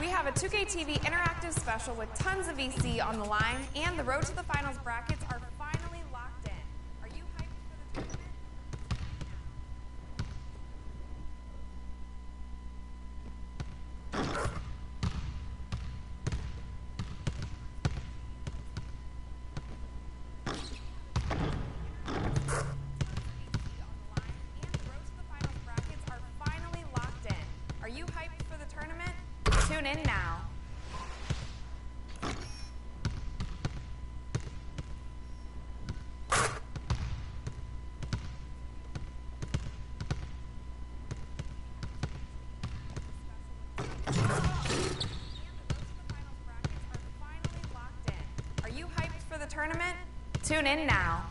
We have a 2K TV interactive special with tons of VC on the line, and the Road to the Finals brackets are finally locked in. Are you hyped for the tournament? Are you hyped for the tournament? Tune in now. Are you hyped for the tournament? Tune in now.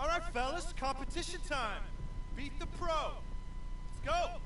All right, fellas, competition time. Beat the pro. Let's go.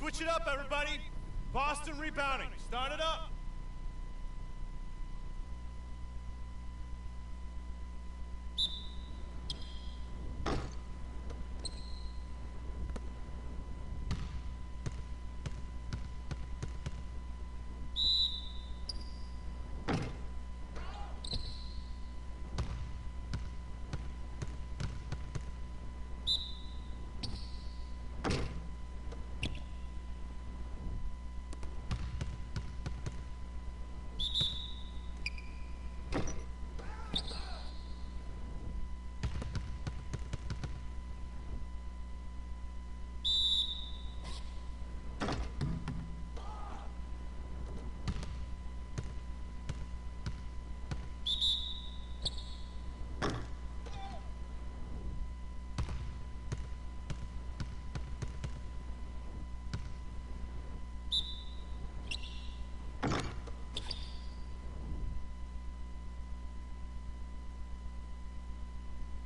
Switch it up, everybody. Boston rebounding. Start it up.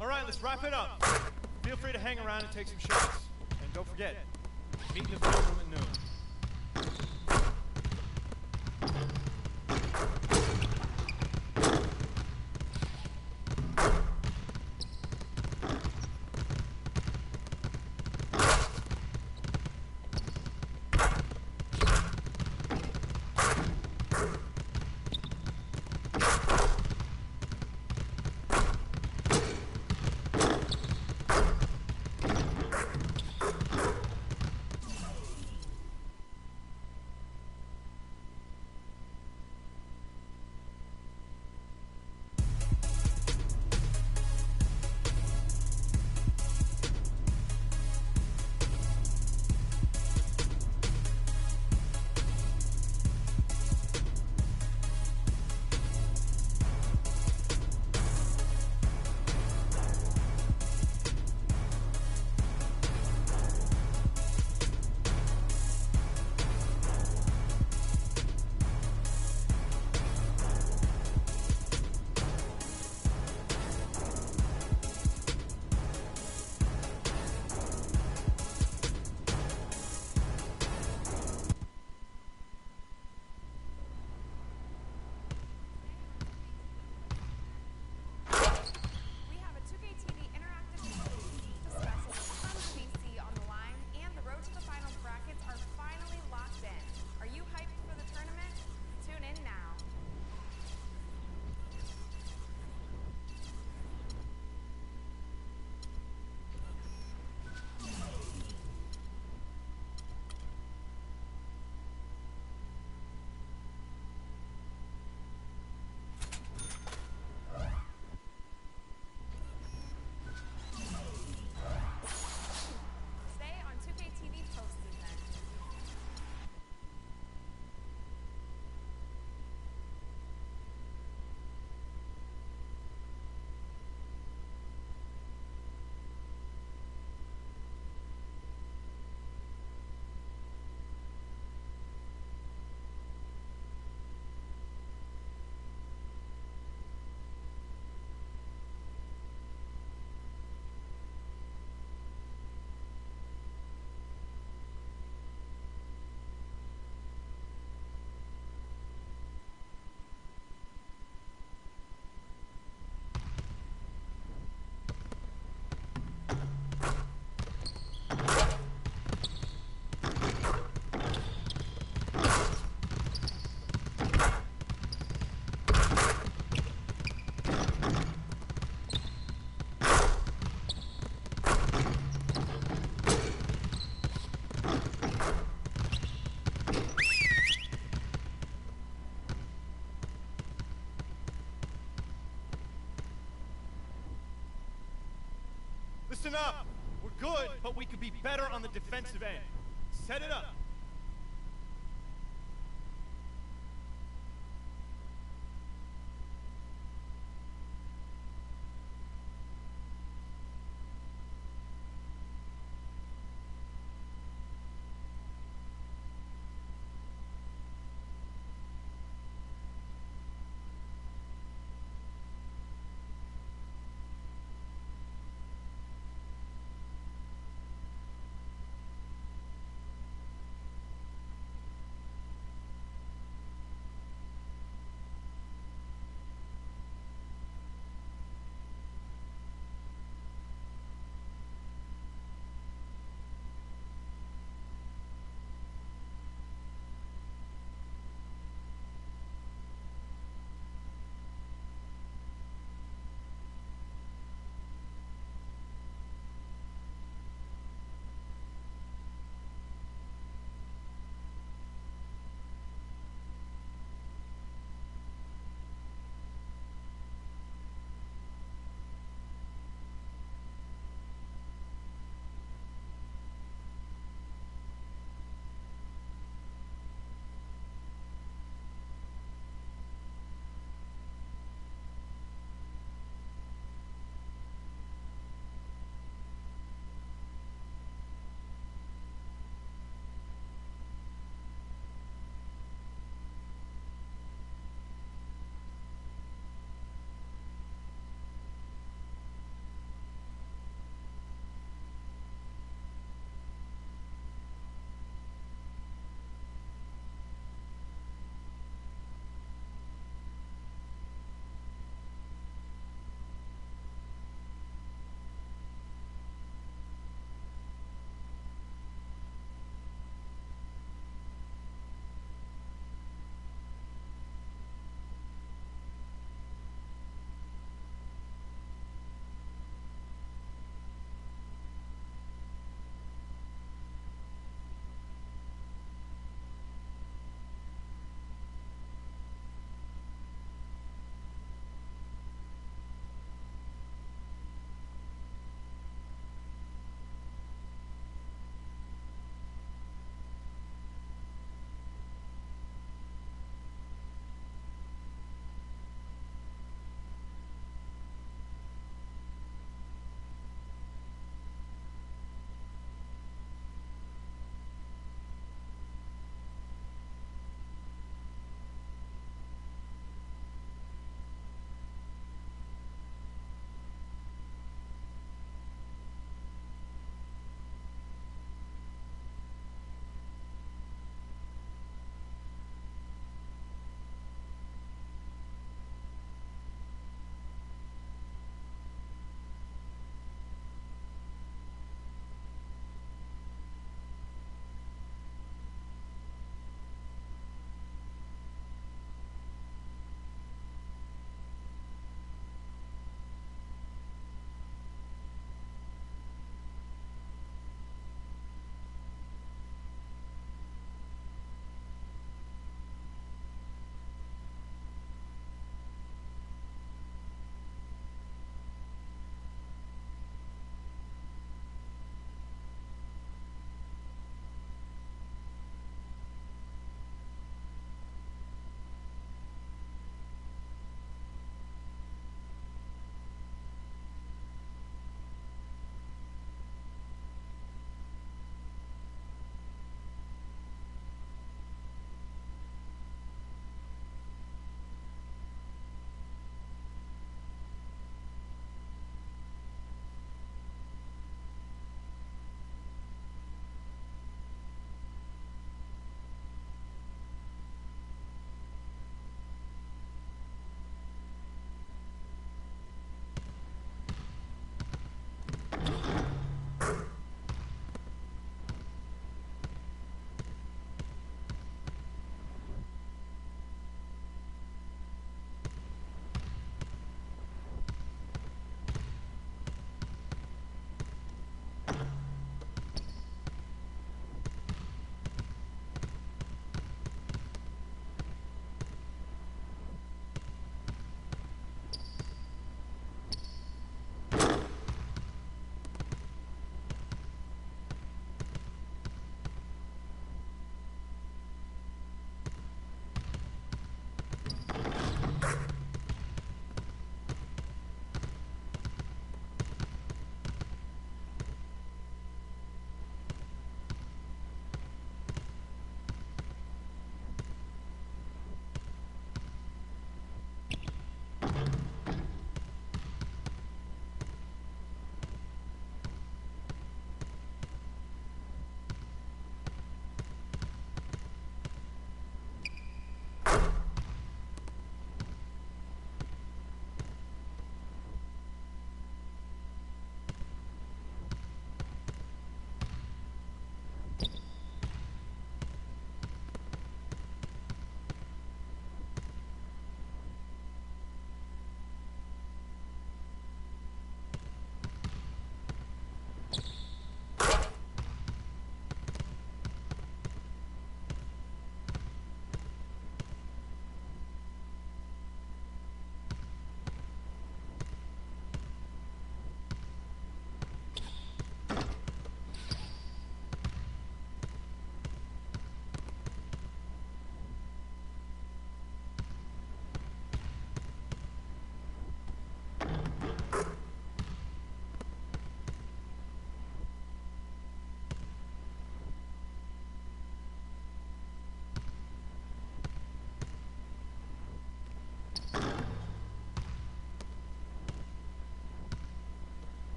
All right, let's wrap it up. Feel free to hang around and take some shots. And don't forget, meet in the film room at noon. Listen up. We're good, but we could be better on the defensive end. Set it up.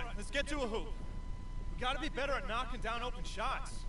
right, let's get to a hoop. We gotta be better at knocking down open shots.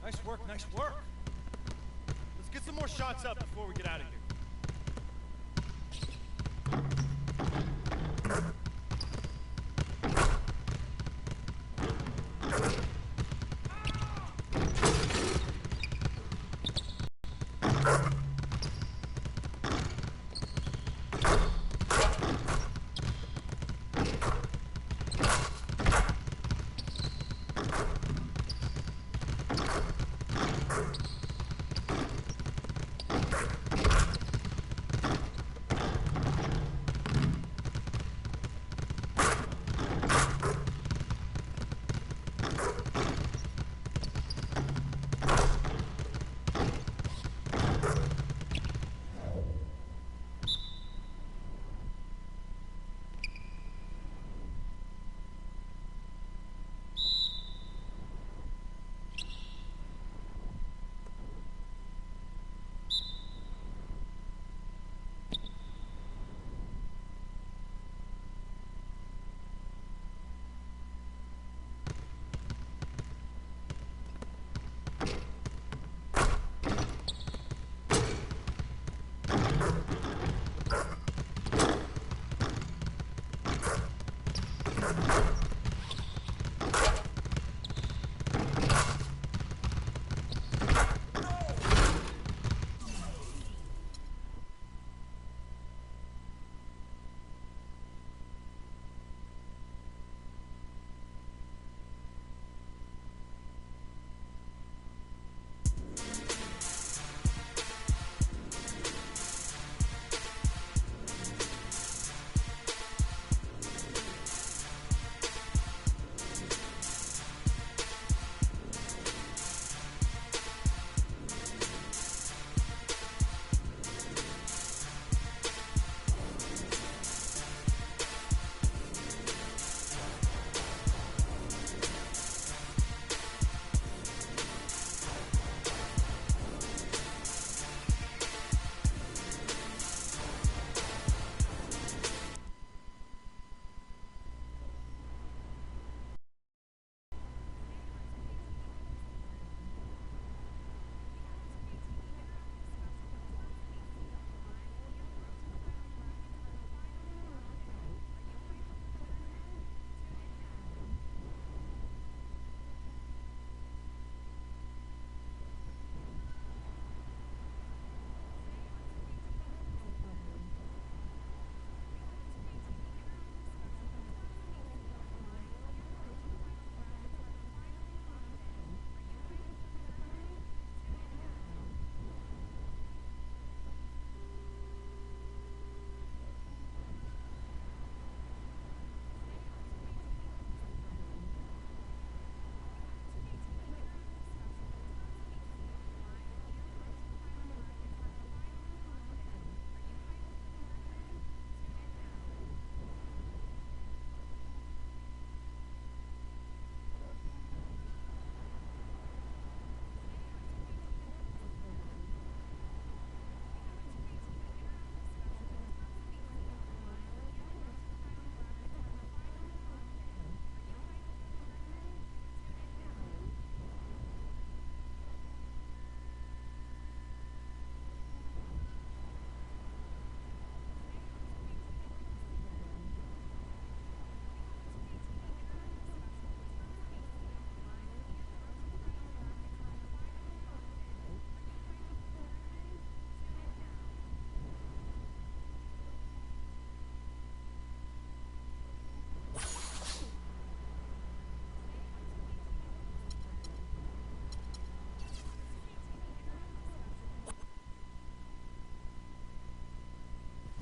Nice work, nice work. Let's get some more shots up before we get out of here.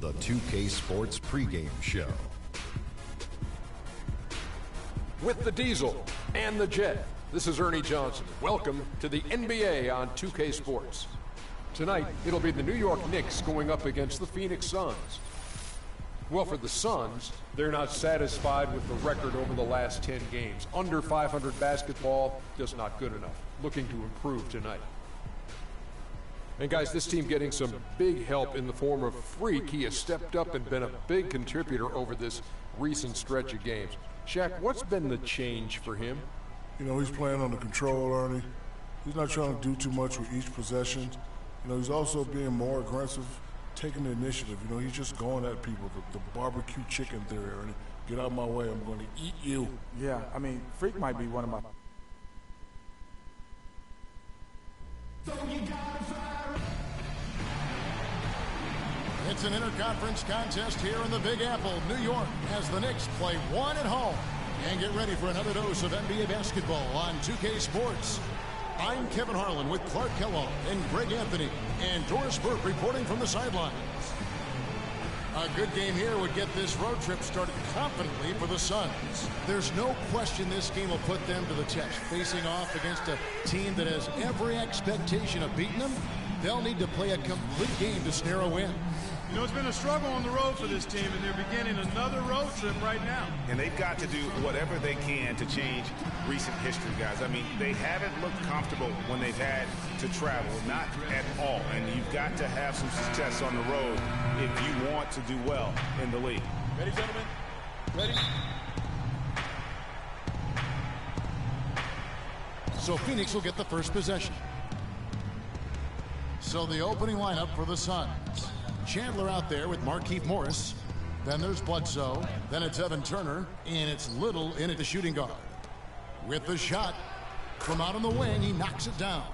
the 2K Sports pregame show. With the Diesel and the Jet, this is Ernie Johnson. Welcome to the NBA on 2K Sports. Tonight, it'll be the New York Knicks going up against the Phoenix Suns. Well, for the Suns, they're not satisfied with the record over the last 10 games. Under 500 basketball, just not good enough. Looking to improve tonight. And guys, this team getting some big help in the form of Freak. He has stepped up and been a big contributor over this recent stretch of games. Shaq, what's been the change for him? You know, he's playing under control, Ernie. He's not trying to do too much with each possession. You know, he's also being more aggressive, taking the initiative. You know, he's just going at people. The barbecue chicken theory, Ernie. Get out of my way, I'm going to eat you. Yeah, I mean, Freak might be one of my... It's an interconference contest here in the Big Apple, New York, as the Knicks play one at home. And get ready for another dose of NBA basketball on 2K Sports. I'm Kevin Harlan with Clark Kellogg and Greg Anthony and Doris Burke reporting from the sidelines. A good game here would get this road trip started confidently for the Suns. There's no question this game will put them to the test. Facing off against a team that has every expectation of beating them, they'll need to play a complete game to snare a win. You know, it's been a struggle on the road for this team, and they're beginning another road trip right now. And they've got to do whatever they can to change recent history, guys. I mean, they haven't looked comfortable when they've had to travel, not at all. And you've got to have some success on the road if you want to do well in the league. Ready, gentlemen? Ready? So Phoenix will get the first possession. So the opening lineup for the Suns. Chandler out there with Markieff Morris. Then there's Bledsoe. Then it's Evan Turner. And it's Little in at the shooting guard. With the shot from out on the wing, he knocks it down.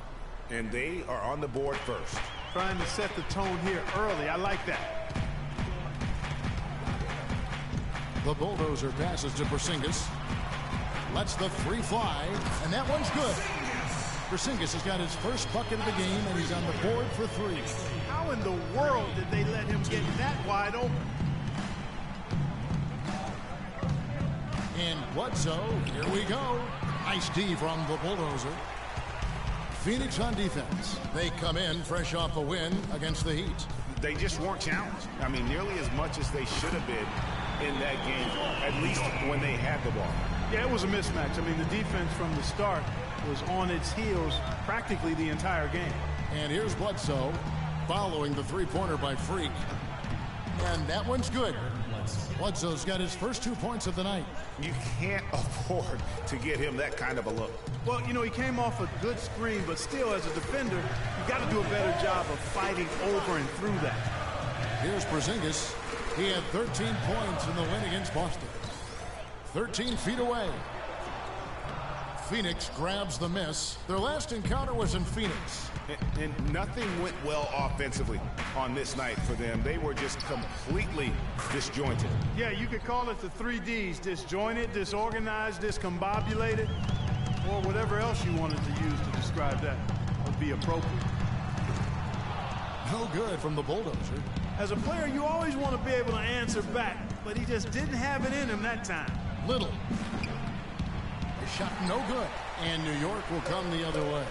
And they are on the board first. Trying to set the tone here early. I like that. The bulldozer passes to Porzingis. Lets the three fly. And that one's good. Porzingis has got his first bucket of the game, and he's on the board for three. How in the world did they let him get that wide open? And Bledsoe, here we go. Nice D from the bulldozer. Phoenix on defense. They come in fresh off a win against the Heat. They just weren't challenged. I mean, nearly as much as they should have been in that game, at least when they had the ball. Yeah, it was a mismatch. I mean, the defense from the start was on its heels practically the entire game. And here's Bledsoe following the three-pointer by Freak. And that one's good. Bledsoe's got his first 2 points of the night. You can't afford to get him that kind of a look. Well, you know, he came off a good screen, but still, as a defender, you got to do a better job of fighting over and through that. Here's Porzingis. He had 13 points in the win against Boston. 13 feet away. Phoenix grabs the miss. Their last encounter was in Phoenix. And nothing went well offensively on this night for them. They were just completely disjointed. Yeah, you could call it the 3 Ds: disjointed, disorganized, discombobulated, or whatever else you wanted to use to describe that would be appropriate. No good from the bulldozer. As a player, you always want to be able to answer back, but he just didn't have it in him that time. Little. A shot no good. And New York will come the other way.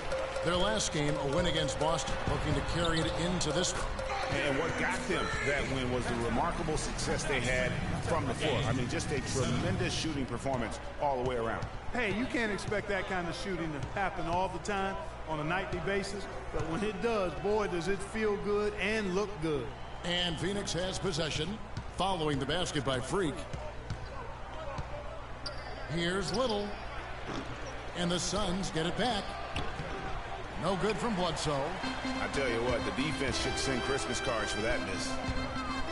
Their last game, a win against Boston, looking to carry it into this one. And what got them that win was the remarkable success they had from the floor. I mean, just a tremendous shooting performance all the way around. Hey, you can't expect that kind of shooting to happen all the time on a nightly basis, but when it does, boy, does it feel good and look good. And Phoenix has possession, following the basket by Freak. Here's Little. And the Suns get it back. No good from Bledsoe. I tell you what, the defense should send Christmas cards for that miss.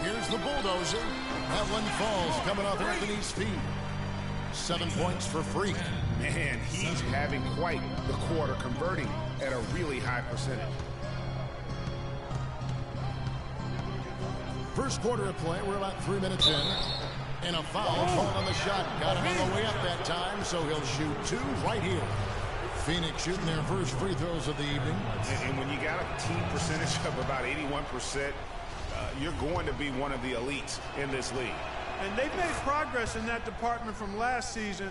Here's the bulldozer. That one falls coming off Anthony's feet. 7 points for Freak. Man, he's having quite the quarter, converting at a really high percentage. First quarter of play, we're about 3 minutes in. And a foul called on the shot. Got him on the way up that time, so he'll shoot 2 right here. Phoenix shooting their first free throws of the evening. And when you got a team percentage of about 81%, you're going to be one of the elites in this league. And they've made progress in that department from last season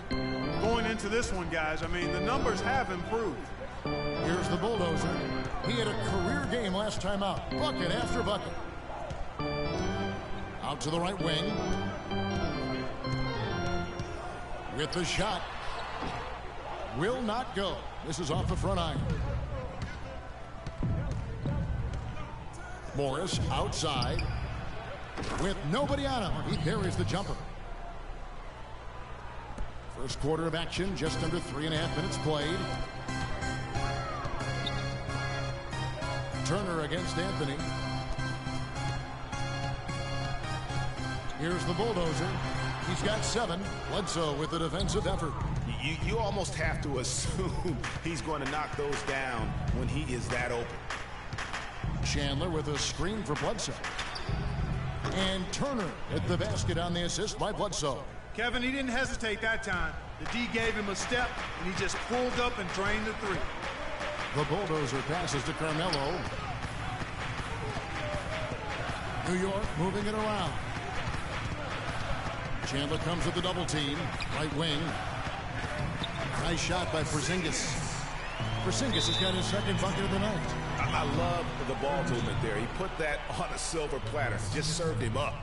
going into this one, guys. I mean, the numbers have improved. Here's the Bulldozer. He had a career game last time out. Bucket after bucket. Out to the right wing. With the shot. Will not go. This is off the front iron. Morris outside. With nobody on him, he parries the jumper. First quarter of action, just under 3.5 minutes played. Turner against Anthony. Here's the Bulldozer. He's got 7. Bledsoe with the defensive effort. You almost have to assume he's going to knock those down when he is that open. Chandler with a screen for Bledsoe. And Turner at the basket on the assist by Bledsoe. Kevin, he didn't hesitate that time. The D gave him a step, and he just pulled up and drained the 3. The Bulldozer passes to Carmelo. New York moving it around. Chandler comes with the double team. Right wing. Nice shot by Porzingis. Porzingis has got his second bucket of the night. I love the ball movement there. He put that on a silver platter. Just served him up.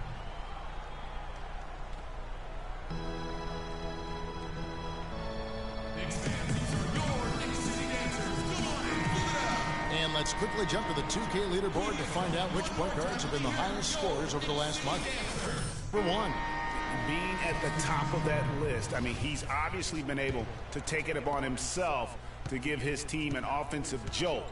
And let's quickly jump to the 2K leaderboard to find out which point guards have been the highest scorers over the last month. For one, being at the top of that list, I mean, he's obviously been able to take it upon himself to give his team an offensive jolt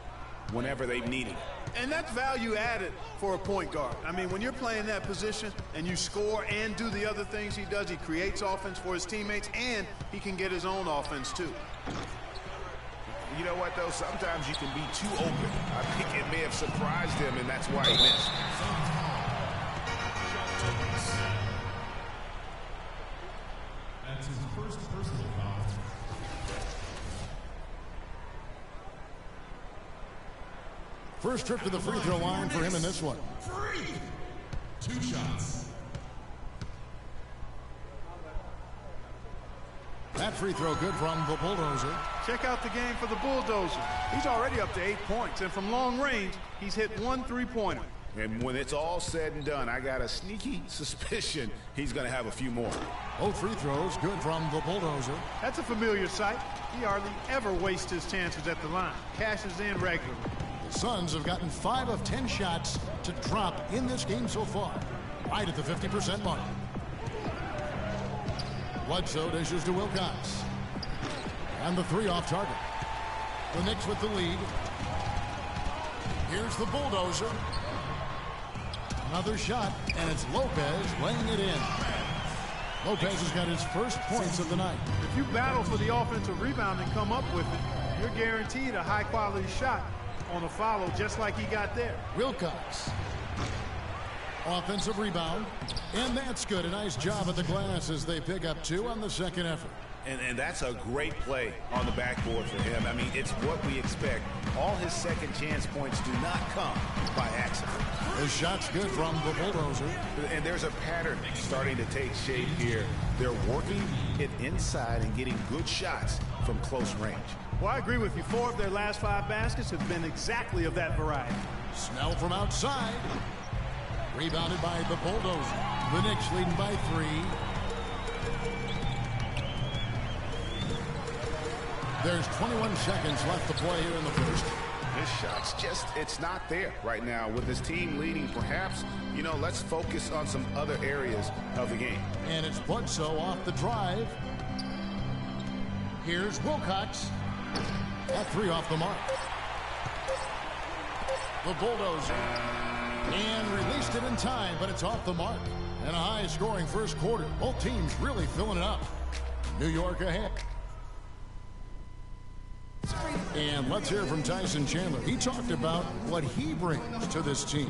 whenever they've needed it. And that's value added for a point guard. I mean, when you're playing that position and you score and do the other things he does, he creates offense for his teammates, and he can get his own offense too. You know what, though? Sometimes you can be too open. I think it may have surprised him, and that's why he missed. That's his first personal foul. First trip to the free throw line for him in this one. 2 shots. That free throw good from the Bulldozer. Check out the game for the Bulldozer. He's already up to 8 points, and from long range, he's hit 1 3-pointer. And when it's all said and done, I got a sneaky suspicion he's going to have a few more. Both free throws good from the Bulldozer. That's a familiar sight. He hardly ever wastes his chances at the line. Cashes in regularly. The Suns have gotten 5 of 10 shots to drop in this game so far. Right at the 50% mark. Bledsoe dishes to Wilcox. And the 3 off target. The Knicks with the lead. Here's the Bulldozer. Another shot, and it's Lopez laying it in. Lopez has got his first points of the night. If you battle for the offensive rebound and come up with it, you're guaranteed a high-quality shot on a follow just like he got there. Wilcox. Offensive rebound. And that's good. A nice job at the glass as they pick up 2 on the second effort. And that's a great play on the backboard for him. I mean, it's what we expect. All his second chance points do not come by accident. The shot's good from the Bulldozer. And there's a pattern starting to take shape here. They're working it inside and getting good shots from close range. Well, I agree with you. 4 of their last 5 baskets have been exactly of that variety. Snell from outside. Rebounded by the Bulldozer. The Knicks leading by 3. There's 21 seconds left to play here in the first. His shot's just, it's not there right now. With his team leading, perhaps, you know, let's focus on some other areas of the game. And it's Bledsoe off the drive. Here's Wilcox. That 3 off the mark. The Bulldozer. And released it in time, but it's off the mark. And a high-scoring first quarter. Both teams really filling it up. New York ahead. And let's hear from Tyson Chandler. He talked about what he brings to this team.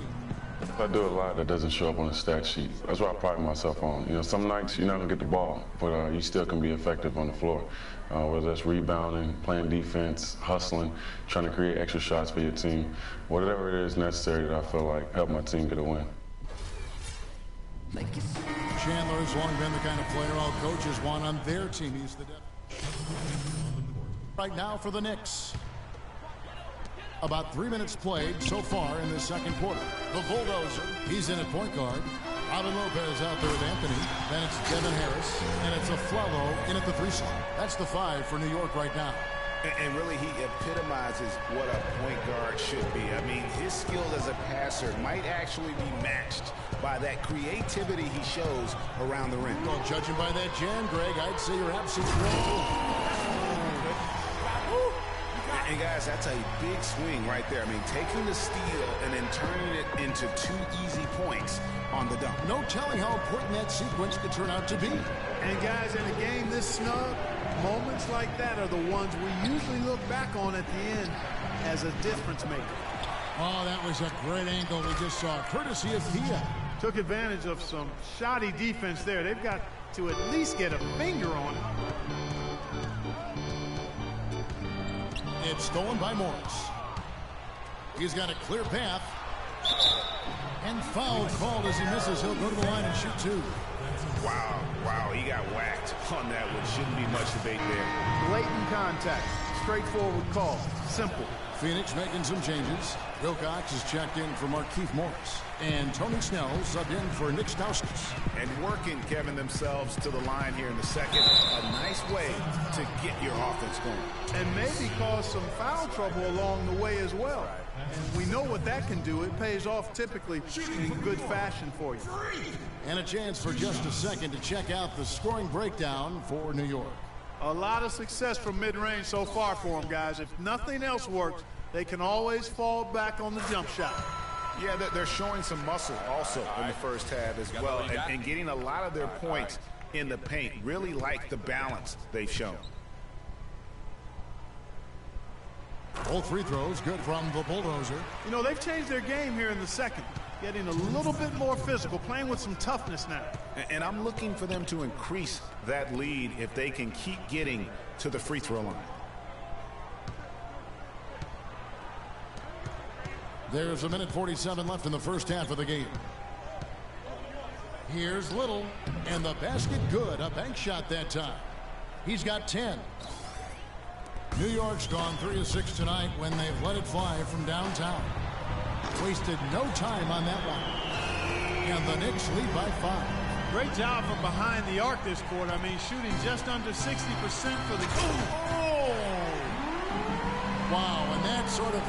I do a lot that doesn't show up on the stat sheet. That's what I pride myself on. You know, some nights you're not going to get the ball, but you still can be effective on the floor. Whether that's rebounding, playing defense, hustling, trying to create extra shots for your team. Whatever it is necessary that I feel like help my team get a win. Chandler has long been the kind of player all coaches want on their team. He's the right now for the Knicks. About 3 minutes played so far in the second quarter. The Bulldozer, he's in at point guard. Robin Lopez out there with Anthony. Then it's Devin Harris. And it's Afflalo in at the 3 slot. That's the 5 for New York right now. And really, he epitomizes what a point guard should be. I mean, his skills as a passer might actually be matched by that creativity he shows around the rim. Well, judging by that jam, Greg, I'd say you're absolutely right. And guys, that's a big swing right there. I mean, taking the steal and then turning it into 2 easy points on the dunk. No telling how important that sequence could turn out to be. And guys, in a game this snug, moments like that are the ones we usually look back on at the end as a difference maker. Oh, that was a great angle we just saw, courtesy of Thea. Took advantage of some shoddy defense there. They've got to at least get a finger on it. It's stolen by Morris. He's got a clear path. And foul called as he misses. He'll go to the line and shoot 2. Wow, he got whacked on that one. Shouldn't be much debate there. Blatant contact. Straightforward call. Simple. Phoenix making some changes. Wilcox is checked in for Markieff Morris. And Tony Snell subbed in for Nick Stauskas. And working, Kevin, themselves to the line here in the second. A nice way to get your offense going. And maybe cause some foul trouble along the way as well. And we know what that can do. It pays off typically in good fashion for you. And a chance for just a second to check out the scoring breakdown for New York. A lot of success from mid-range so far for them, guys. If nothing else works, they can always fall back on the jump shot. Yeah, they're showing some muscle also in the first half as well, and getting a lot of their points in the paint. Really like the balance they've shown. Both free throws good from the Bulldozer. You know, they've changed their game here in the second. Getting a little bit more physical, playing with some toughness now. And I'm looking for them to increase that lead if they can keep getting to the free throw line. There's 1:47 left in the first half of the game. Here's Little, and the basket good. A bank shot that time. He's got 10. New York's gone 3 of 6 tonight when they've let it fly from downtown. Wasted no time on that one. And the Knicks lead by 5. Great job from behind the arc this quarter. I mean, shooting just under 60% for the... Oh! Wow, and that sort of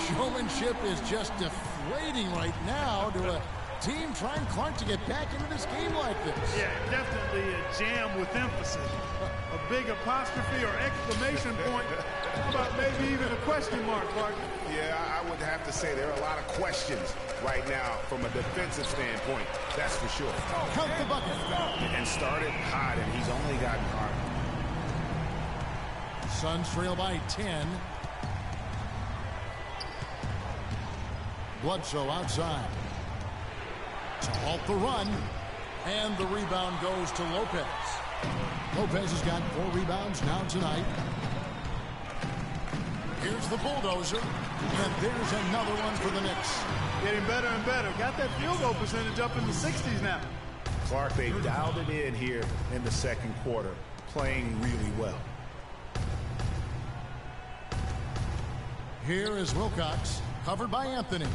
showmanship is just deflating right now to a team trying Clark to get back into this game like this. Yeah, definitely a jam with emphasis. A big apostrophe or exclamation point. How about maybe even a question mark, Clark? Yeah, I would have to say there are a lot of questions right now from a defensive standpoint. That's for sure. Count the bucket. And started hot, and he's only gotten harder. Suns trail by 10. Bledsoe outside to halt the run, and the rebound goes to Lopez. Lopez has got 4 rebounds now tonight. Here's the Bulldozer, and there's another one for the Knicks. Getting better and better. Got that field goal percentage up in the 60s now. Clark, they dialed it in here in the second quarter, playing really well. Here is Wilcox, covered by Anthony.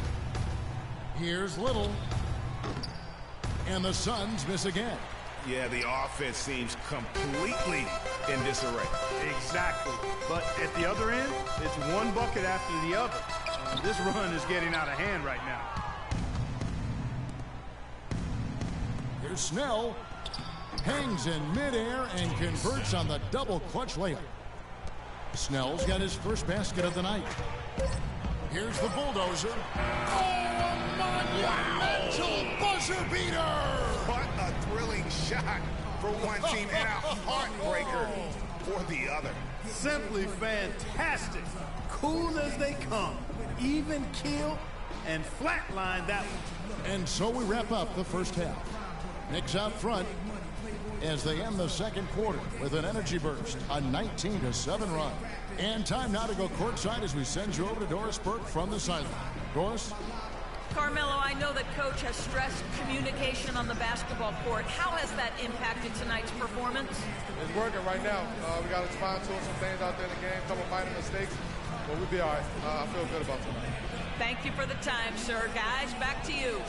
Here's Little. And the Suns miss again. Yeah, the offense seems completely in disarray. Exactly. But at the other end, it's one bucket after the other. This run is getting out of hand right now. Here's Snell. Hangs in midair and converts on the double clutch layup. Snell's got his first basket of the night. Here's the Bulldozer. Oh, a monumental buzzer beater! What a thrilling shot for one team and a heartbreaker for the other. Simply fantastic. Cool as they come. Even kill and flatline that one. And so we wrap up the first half. Knicks out front as they end the second quarter with an energy burst, a 19-7 run. And time now to go courtside as we send you over to Doris Burke from the sideline. Doris? Carmelo I know that Coach has stressed communication on the basketball court. How has that impacted tonight's performance? It's working right now. We got to respond to some things out there in the game, a couple minor mistakes, but we'll be all right. I feel good about tonight. Thank you for the time, sir. Guys, back to you.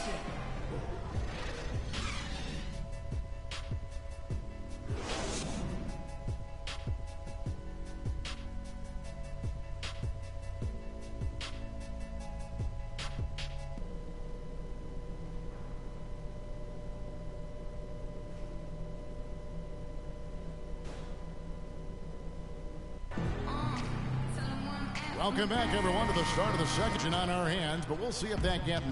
Welcome back, everyone, to the start of the second on our hands, but we'll see if that gap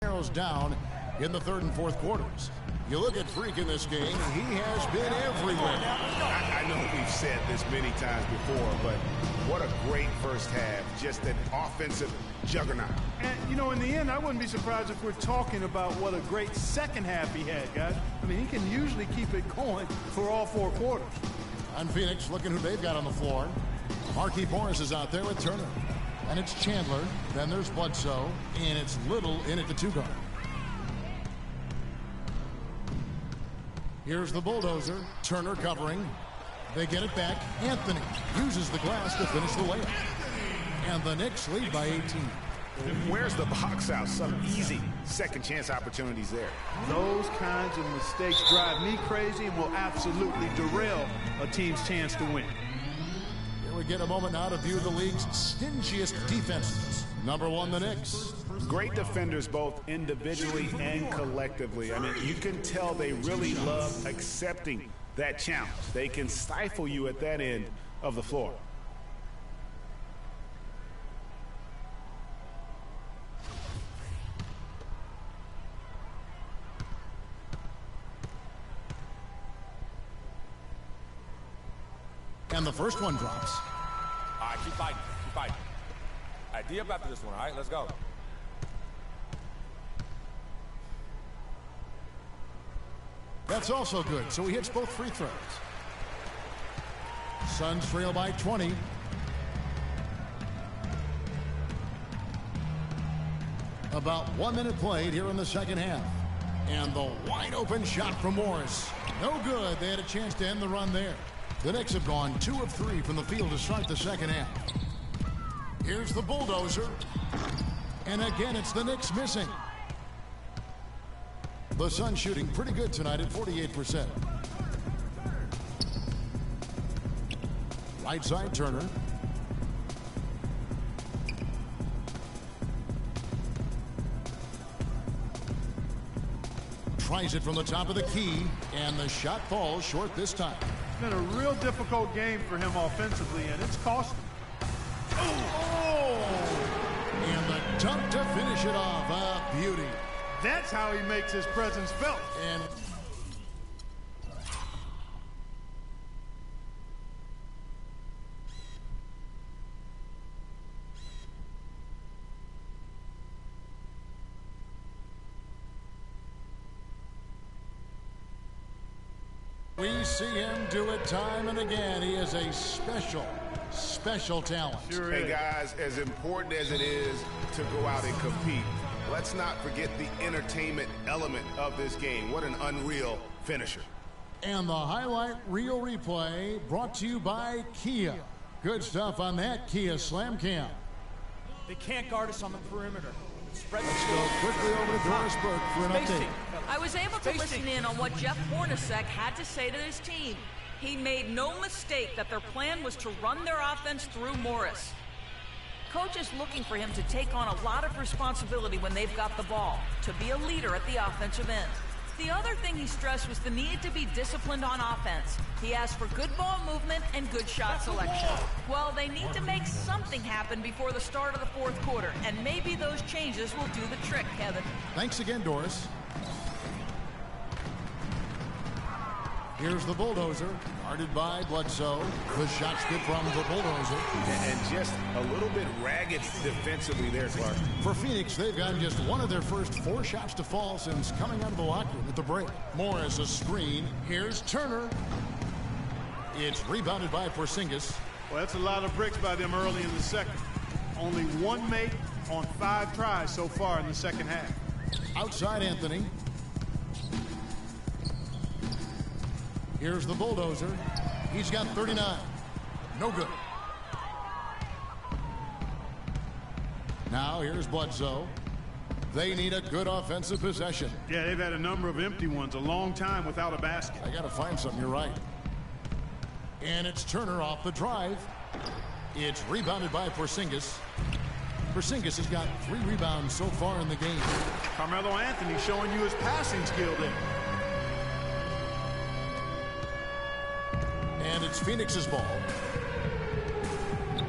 narrows down in the third and fourth quarters. You look at Freak in this game, he has been everywhere. I know we've said this many times before, but what a great first half. Just an offensive juggernaut. And, you know, in the end, I wouldn't be surprised if we're talking about what a great second half he had, guys. I mean, he can usually keep it going for all four quarters. On Phoenix, looking who they've got on the floor. Markieff Morris is out there with Turner. And it's Chandler. Then there's Bledsoe. And it's Little in at the 2 guard. Here's the bulldozer. Turner covering. They get it back. Anthony uses the glass to finish the layup. And the Knicks lead by 18. Where's the box out? Some easy second chance opportunities there. Those kinds of mistakes drive me crazy and will absolutely derail a team's chance to win. Here we get a moment now to view the league's stingiest defenses. Number 1, the Knicks. Great defenders both individually and collectively. I mean, you can tell they really love accepting that challenge. They can stifle you at that end of the floor. And the first one drops. All right, keep fighting, keep fighting. All right, D up after this one, all right? Let's go. That's also good, so he hits both free throws. Suns trail by 20. About 1 minute played here in the second half. And the wide open shot from Morris. No good. They had a chance to end the run there. The Knicks have gone 2 of 3 from the field to start the second half. Here's the bulldozer. And again, it's the Knicks missing. The Suns shooting pretty good tonight at 48%. Right side, Turner. Tries it from the top of the key, and the shot falls short this time. It's been a real difficult game for him offensively, and it's cost him. And the dunk to finish it off. A beauty. That's how he makes his presence felt. And we see him do it time and again. He is a special talent. Sure hey, is. guys, as important as it is to go out and compete, let's not forget the entertainment element of this game. What an unreal finisher. And the highlight reel replay brought to you by Kia. Good stuff on that Kia Slam Cam. They can't guard us on the perimeter. Spread the Let's go quickly over to Doris Burke for an update. I was able to listen in on what Jeff Hornacek had to say to his team. He made no mistake that their plan was to run their offense through Morris. Coach is looking for him to take on a lot of responsibility when they've got the ball, to be a leader at the offensive end. The other thing he stressed was the need to be disciplined on offense. He asked for good ball movement and good shot selection. Well, they need to make something happen before the start of the fourth quarter, and maybe those changes will do the trick, Kevin. Thanks again, Doris. Here's the bulldozer, guarded by Bledsoe. The shot's good from the bulldozer. And just a little bit ragged defensively there, Clark. For Phoenix, they've gotten just one of their first 4 shots to fall since coming out of the locker room at the break. Morris a screen. Here's Turner. It's rebounded by Porzingis. Well, that's a lot of bricks by them early in the second. Only one make, on 5 tries so far in the second half. Outside Anthony. Here's the bulldozer. He's got 39. No good. Now here's Bledsoe. They need a good offensive possession. Yeah, they've had a number of empty ones, a long time without a basket. I got to find something, you're right. And it's Turner off the drive. It's rebounded by Porzingis. Porzingis has got 3 rebounds so far in the game. Carmelo Anthony showing you his passing skill there. And it's Phoenix's ball.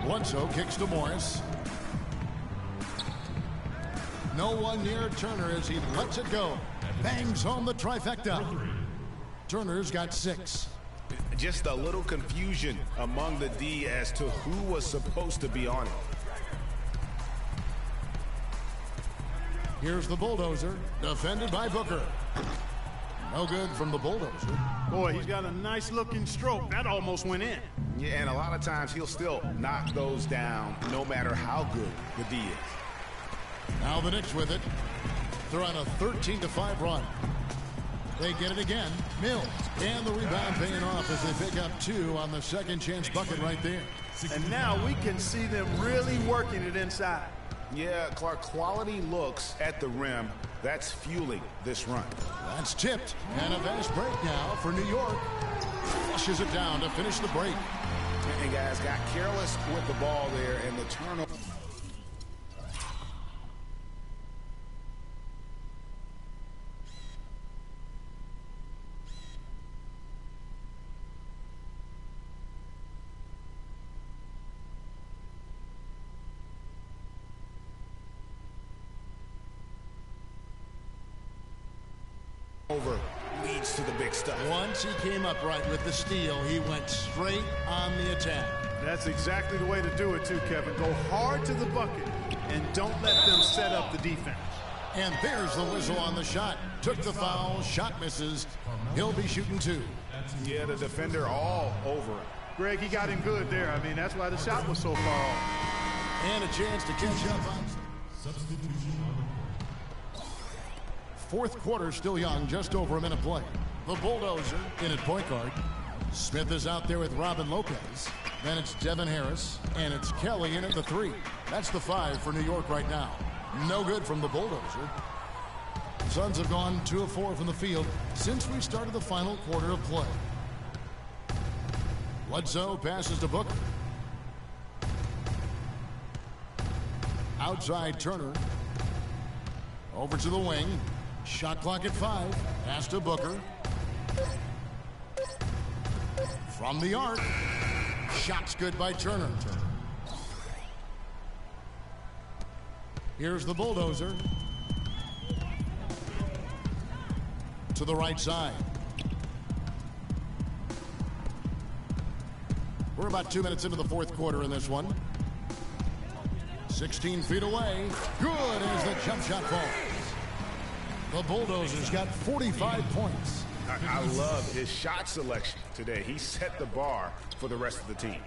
Bledsoe kicks to Morris. No one near Turner as he lets it go. Bangs home the trifecta. Turner's got 6. Just a little confusion among the D as to who was supposed to be on it. Here's the bulldozer, defended by Booker. No good from the bulldozer. Boy, he's got a nice looking stroke. That almost went in. Yeah, and a lot of times he'll still knock those down no matter how good the D is. Now the Knicks with it. They're on a 13-5 run. They get it again. Mills. And the rebound paying off as they pick up 2 on the second chance bucket right there. And now we can see them really working it inside. Yeah, Clark, quality looks at the rim. That's fueling this run. That's tipped. And a fast break now for New York. Flushes it down to finish the break. And guys got careless with the ball there and the turnover. Over leads to the big stuff. Once he came up right with the steal, he went straight on the attack. That's exactly the way to do it too, Kevin. Go hard to the bucket and don't let them set up the defense. And there's the whistle on the shot. Took the foul, shot misses. He'll be shooting 2. Yeah, the defender all over him. Greg, he got him good there. I mean, that's why the shot was so far off. And a chance to catch up on. Fourth quarter still young, just over a minute play. The bulldozer in at point guard. Smith is out there with Robin Lopez. Then it's Devin Harris, and it's Kelly in at the 3. That's the 5 for New York right now. No good from the bulldozer. Suns have gone 2 of 4 from the field since we started the final quarter of play. Bledsoe passes to Booker. Outside Turner. Over to the wing. Shot clock at 5. Pass to Booker. From the arc. Shot's good by Turner. Here's the bulldozer. To the right side. We're about 2 minutes into the fourth quarter in this one. 16 feet away. Good as the jump shot falls. The bulldozer's got 45 points. I love his shot selection today. He set the bar for the rest of the team.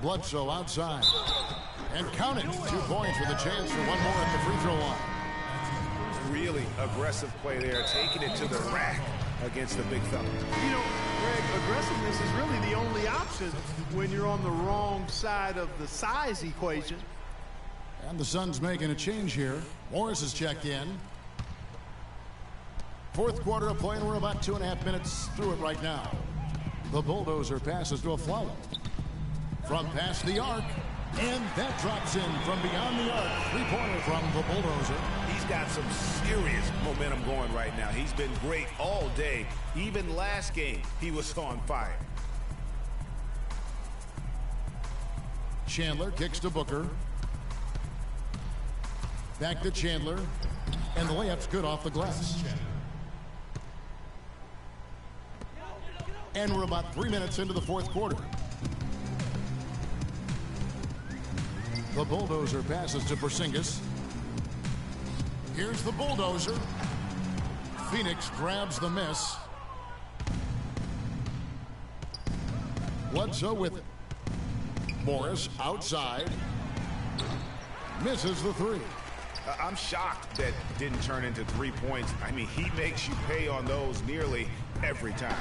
Bledsoe outside. And count it. 2 points with a chance for 1 more at the free throw line. Really aggressive play there, taking it to the rack against the big fella. You know, Greg, aggressiveness is really the only option when you're on the wrong side of the size equation. And the Suns making a change here. Morris has checked in. Fourth quarter of play, and we're about 2.5 minutes through it right now. The bulldozer passes to a Afflalo. From past the arc, and that drops in from beyond the arc. 3-pointer from the bulldozer. He's got some serious momentum going right now. He's been great all day. Even last game, he was on fire. Chandler kicks to Booker. Back to Chandler. And the layup's good off the glass. And we're about 3 minutes into the fourth quarter. The bulldozer passes to Porzingis. Here's the bulldozer. Phoenix grabs the miss. Bledsoe with it. Morris outside. Misses the three. I'm shocked that didn't turn into 3 points. I mean, he makes you pay on those nearly every time.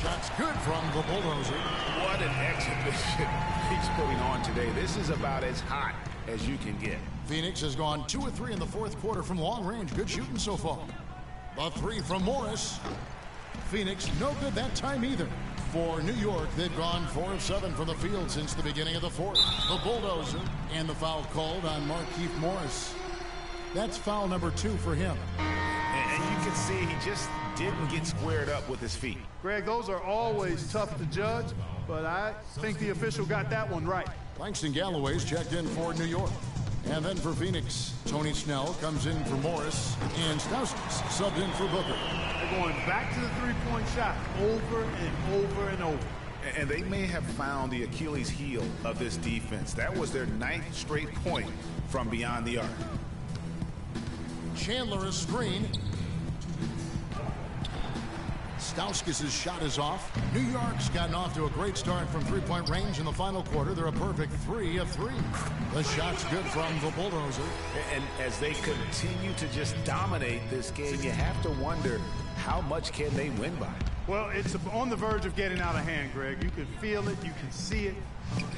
Shot's good from the Bulldozer. What an exhibition he's putting on today. This is about as hot as you can get. Phoenix has gone 2 of 3 in the fourth quarter from long range. Good shooting so far. The three from Morris. Phoenix no good that time either. For New York, they've gone 4 of 7 from the field since the beginning of the fourth. The Bulldozer and the foul called on Markieff Morris. That's foul number 2 for him. And you can see he just didn't get squared up with his feet. Greg, those are always tough to judge, but I think the official got that one right. Langston Galloway's checked in for New York. And then for Phoenix, Tony Snell comes in for Morris, and Stauskas subbed in for Booker. They're going back to the three-point shot over and over and over. And they may have found the Achilles heel of this defense. That was their 9th straight point from beyond the arc. Chandler is screen. Stauskas' shot is off. New York's gotten off to a great start from three-point range in the final quarter. They're a perfect 3 of 3. The shot's good from the Bulldozer. And as they continue to just dominate this game, you have to wonder, how much can they win by? Well, it's on the verge of getting out of hand, Greg. You can feel it, you can see it,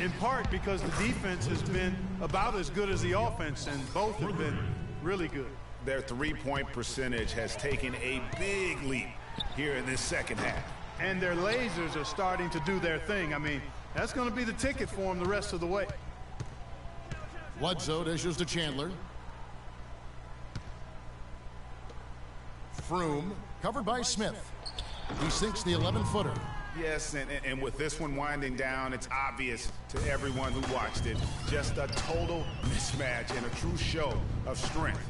in part because the defense has been about as good as the offense, and both have been really good. Their three-point percentage has taken a big leap here in this second half. And their lasers are starting to do their thing. I mean, that's going to be the ticket for them the rest of the way. Bledsoe dishes to Chandler. Froome covered by Smith. He sinks the 11-footer. Yes, and with this one winding down, it's obvious to everyone who watched it. Just a total mismatch and a true show of strength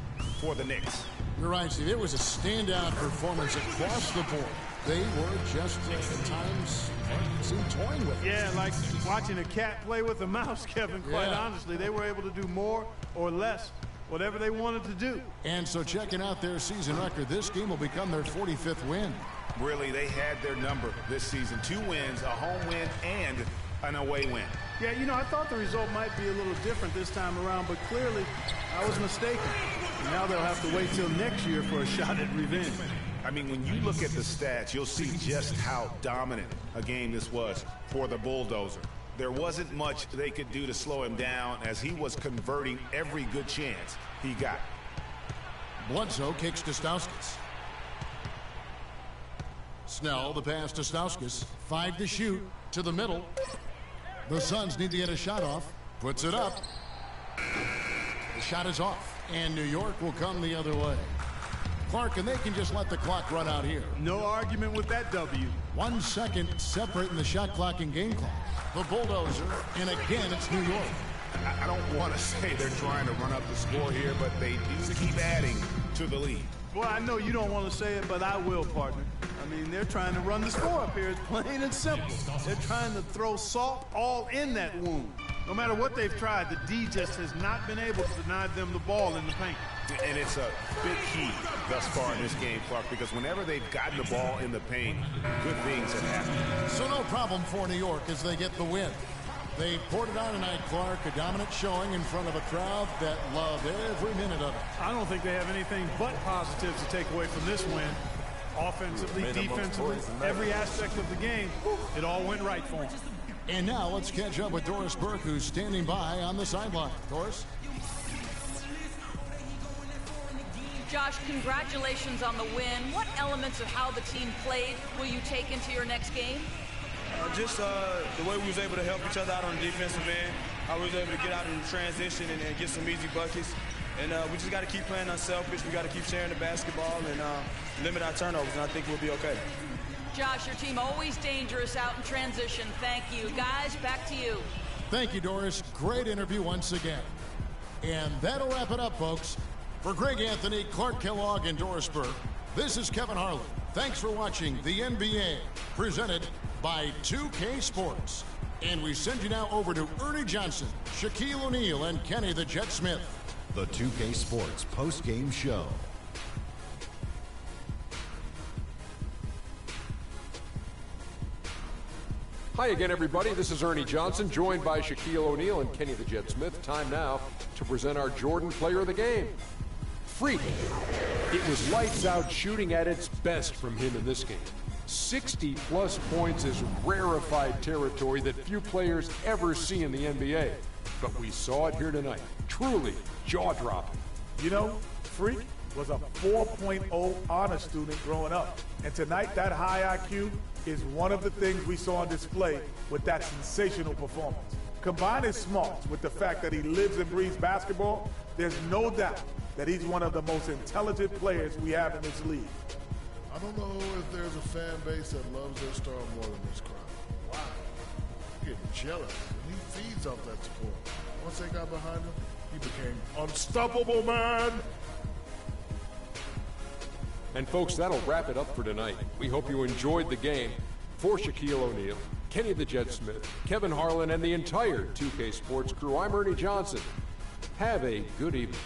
for the Knicks. You're right, Steve. It was a standout performance across the board. They were just, at times, seemed toying with it. Yeah, like watching a cat play with a mouse, Kevin, quite honestly. They were able to do more or less, whatever they wanted to do. And so checking out their season record, this game will become their 45th win. Really, they had their number this season. 2 wins, a home win, and an away win. Yeah, you know, I thought the result might be a little different this time around, but clearly I was mistaken. And now they'll have to wait till next year for a shot at revenge. I mean, when you look at the stats, you'll see just how dominant a game this was for the Bulldozer. There wasn't much they could do to slow him down as he was converting every good chance he got. Bledsoe kicks to Stauskas. Snell, the pass to Stauskas. 5 to shoot, to the middle. The Suns need to get a shot off. Puts it up. The shot is off, and New York will come the other way. Clark, and they can just let the clock run out here. No argument with that W. 1 second separating the shot clock and game clock. The Bulldozer, and again, it's New York. I don't want to say they're trying to run up the score here, but they do keep adding to the lead. Well, I know you don't want to say it, but I will, partner. I mean, they're trying to run the score up here. It's plain and simple. They're trying to throw salt all in that wound. No matter what they've tried, the D just has not been able to deny them the ball in the paint. And it's a big key thus far in this game, Clark, because whenever they've gotten the ball in the paint, good things have happened. So no problem for New York as they get the win. They poured it on tonight, Clark, a dominant showing in front of a crowd that loved every minute of it. I don't think they have anything but positives to take away from this win. Offensively, defensively, every aspect of the game, it all went right for them. And now let's catch up with Doris Burke, who's standing by on the sideline. Doris? Josh, congratulations on the win. What elements of how the team played will you take into your next game? Just the way we was able to help each other out on the defensive end. How we was able to get out in the transition and get some easy buckets. And we just got to keep playing unselfish. We got to keep sharing the basketball and limit our turnovers, and I think we'll be okay. Josh, your team always dangerous out in transition. Thank you. Guys, back to you. Thank you, Doris. Great interview once again. And that'll wrap it up, folks. For Greg Anthony, Clark Kellogg, and Doris Burke, this is Kevin Harlan. Thanks for watching the NBA, presented by 2K Sports. And we send you now over to Ernie Johnson, Shaquille O'Neal, and Kenny the Jet Smith. The 2K Sports post-game show. Hi again, everybody. This is Ernie Johnson, joined by Shaquille O'Neal and Kenny the Jet Smith. Time now to present our Jordan Player of the Game. Freak. It was lights out shooting at its best from him in this game. 60-plus points is rarefied territory that few players ever see in the NBA. But we saw it here tonight. Truly jaw-dropping. You know, Freak was a 4.0 honor student growing up. And tonight, that high IQ is one of the things we saw on display with that sensational performance. Combine his smarts with the fact that he lives and breathes basketball, there's no doubt that he's one of the most intelligent players we have in this league. I don't know if there's a fan base that loves their star more than this crowd. Wow. I'm getting jealous. And he feeds off that support. Once they got behind him, he became unstoppable, man. And folks, that'll wrap it up for tonight. We hope you enjoyed the game. For Shaquille O'Neal, Kenny the Jet Smith, Kevin Harlan, and the entire 2K Sports crew, I'm Ernie Johnson. Have a good evening.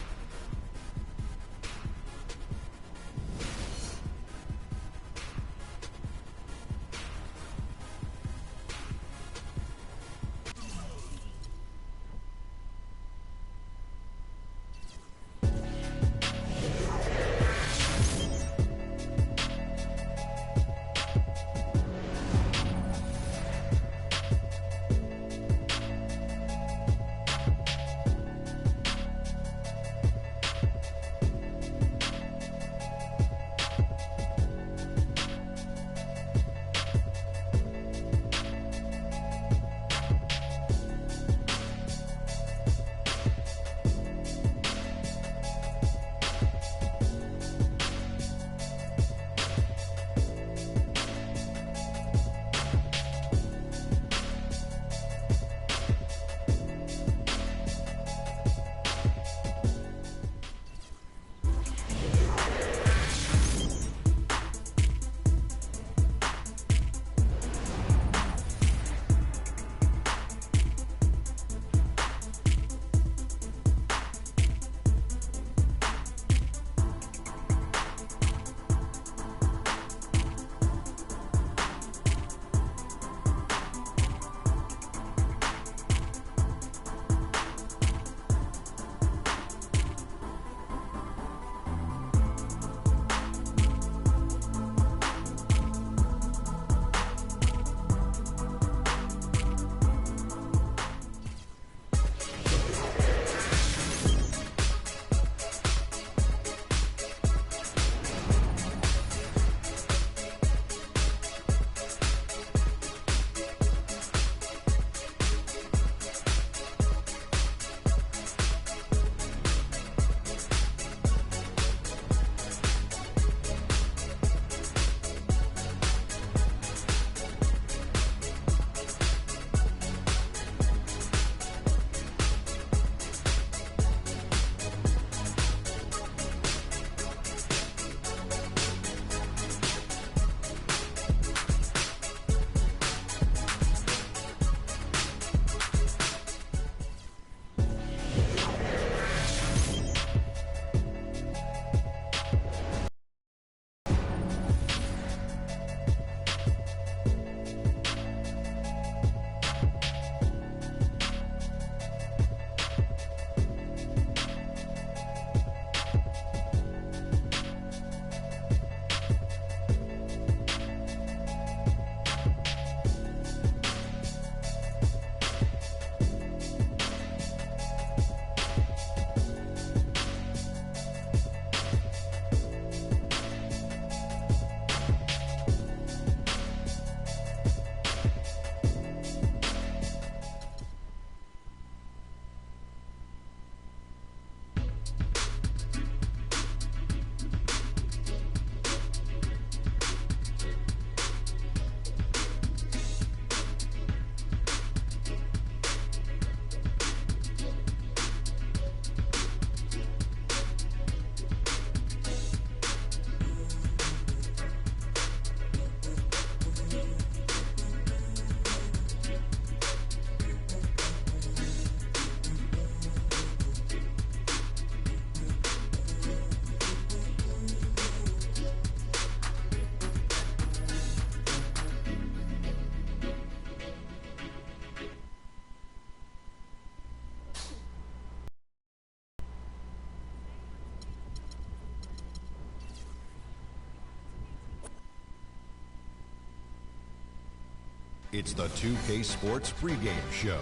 It's the 2K Sports pregame show.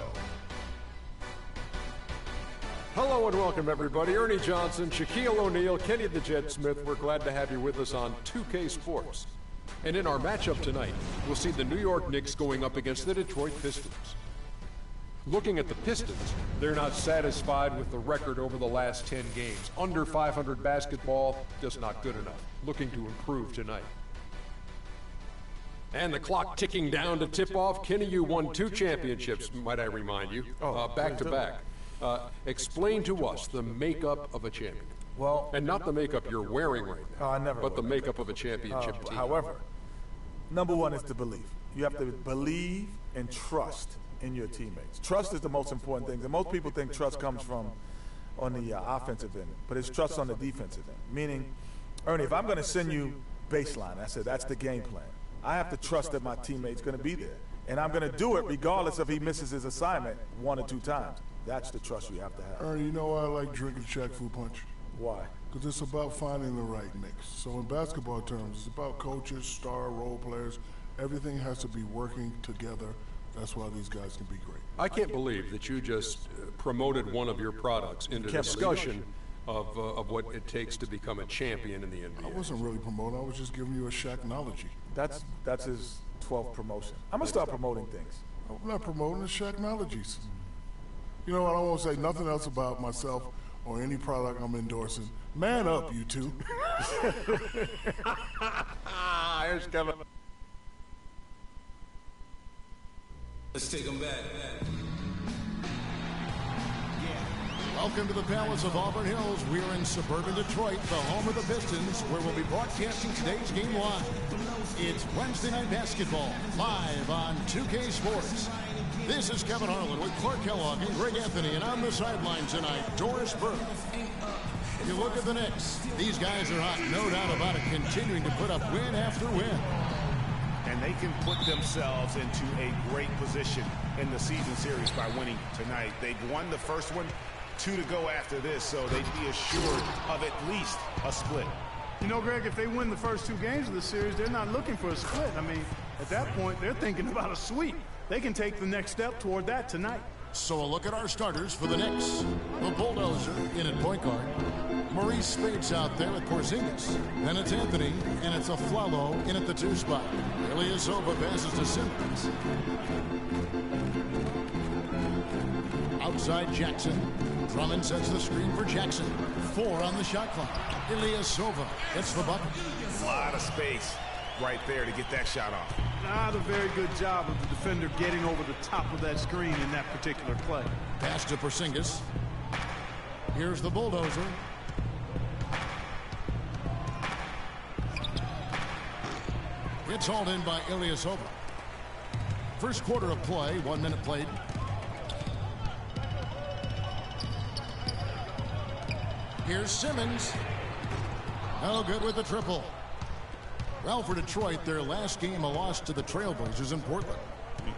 Hello and welcome, everybody. Ernie Johnson, Shaquille O'Neal, Kenny the Jet Smith. We're glad to have you with us on 2K Sports. And in our matchup tonight, we'll see the New York Knicks going up against the Detroit Pistons. Looking at the Pistons, they're not satisfied with the record over the last 10 games. Under 500 basketball, just not good enough. Looking to improve tonight. And the clock ticking down to tip off. Kenny, you won 2 championships, might I remind you, back to back. Explain to us the makeup of a champion. Well, and not the makeup you're wearing right now, but the makeup of a championship team. However, number one is to believe. You have to believe and trust in your teammates. Trust is the most important thing. And most people think trust comes from on the offensive end, but it's trust on the defensive end. Meaning, Ernie, if I'm going to send you baseline, I said that's the game plan. I have to trust that my teammate's going to be there. And I'm going to do it regardless if he misses his assignment 1 or 2 times. That's the trust you have to have. Ernie, you know why I like drinking Shaq Fu Punch? Why? Because it's about finding the right mix. So in basketball terms, it's about coaches, star role players. Everything has to be working together. That's why these guys can be great. I can't believe that you just promoted one of your products into discussion of what it takes to become a champion in the NBA. I wasn't really promoting. I was just giving you a Shaqnology. That's his 12th promotion. I'm going to start promoting things. I'm not promoting the Shaqnologies. You know what? I won't say nothing else about myself or any product I'm endorsing. Man up, you two. Here's Kevin. Let's take them back. Welcome to the Palace of Auburn Hills. We're in suburban Detroit, the home of the Pistons, where we'll be broadcasting today's game live. It's Wednesday Night Basketball, live on 2K Sports. This is Kevin Harlan with Clark Kellogg and Greg Anthony, and on the sideline tonight, Doris Burke. If you look at the Knicks, these guys are hot, no doubt about it, continuing to put up win after win. And they can put themselves into a great position in the season series by winning tonight. They've won the first one, 2 to go after this, so they'd be assured of at least a split. You know, Greg, if they win the first 2 games of the series, they're not looking for a split. I mean, at that point, they're thinking about a sweep. They can take the next step toward that tonight. So a look at our starters for the Knicks. The Bulldozer in at point guard. Maurice Spades out there at Porzingis. Then it's Anthony, and it's Aflalo in at the 2 spot. Ilyasova passes to Simmons. Outside Jackson. Drummond sets the screen for Jackson. 4 on the shot clock. Ilyasova gets the bucket. A lot of space right there to get that shot off. Not a very good job of the defender getting over the top of that screen in that particular play. Pass to Porzingis. Here's the Bulldozer. It's hauled in by Ilyasova. First quarter of play, 1 minute played. Here's Simmons. No good with the triple. Well, for Detroit, their last game, a loss to the Trailblazers in Portland.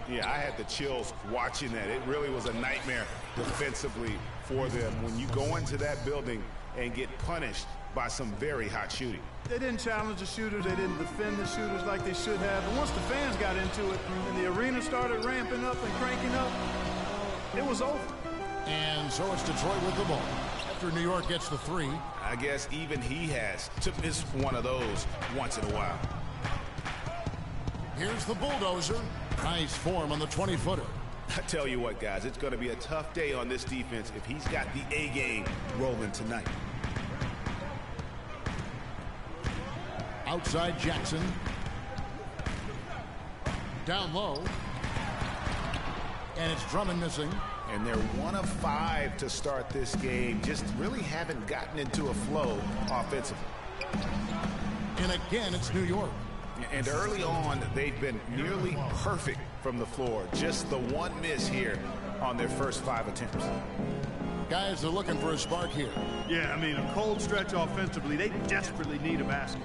Yeah, I had the chills watching that. It really was a nightmare defensively for them when you go into that building and get punished by some very hot shooting. They didn't challenge the shooters. They didn't defend the shooters like they should have. But once the fans got into it and the arena started ramping up and cranking up, it was over. And so it's Detroit with the ball. After New York gets the 3. I guess even he has to miss one of those once in a while. Here's the Bulldozer. Nice form on the 20-footer. I tell you what, guys, it's going to be a tough day on this defense if he's got the A game rolling tonight. Outside Jackson. Down low. And it's Drummond missing. And they're 1 of 5 to start this game. Just really haven't gotten into a flow offensively. And again, it's New York. And early on, they've been nearly perfect from the floor. Just the 1 miss here on their first 5 attempts. Guys are looking for a spark here. Yeah, I mean, a cold stretch offensively. They desperately need a basket.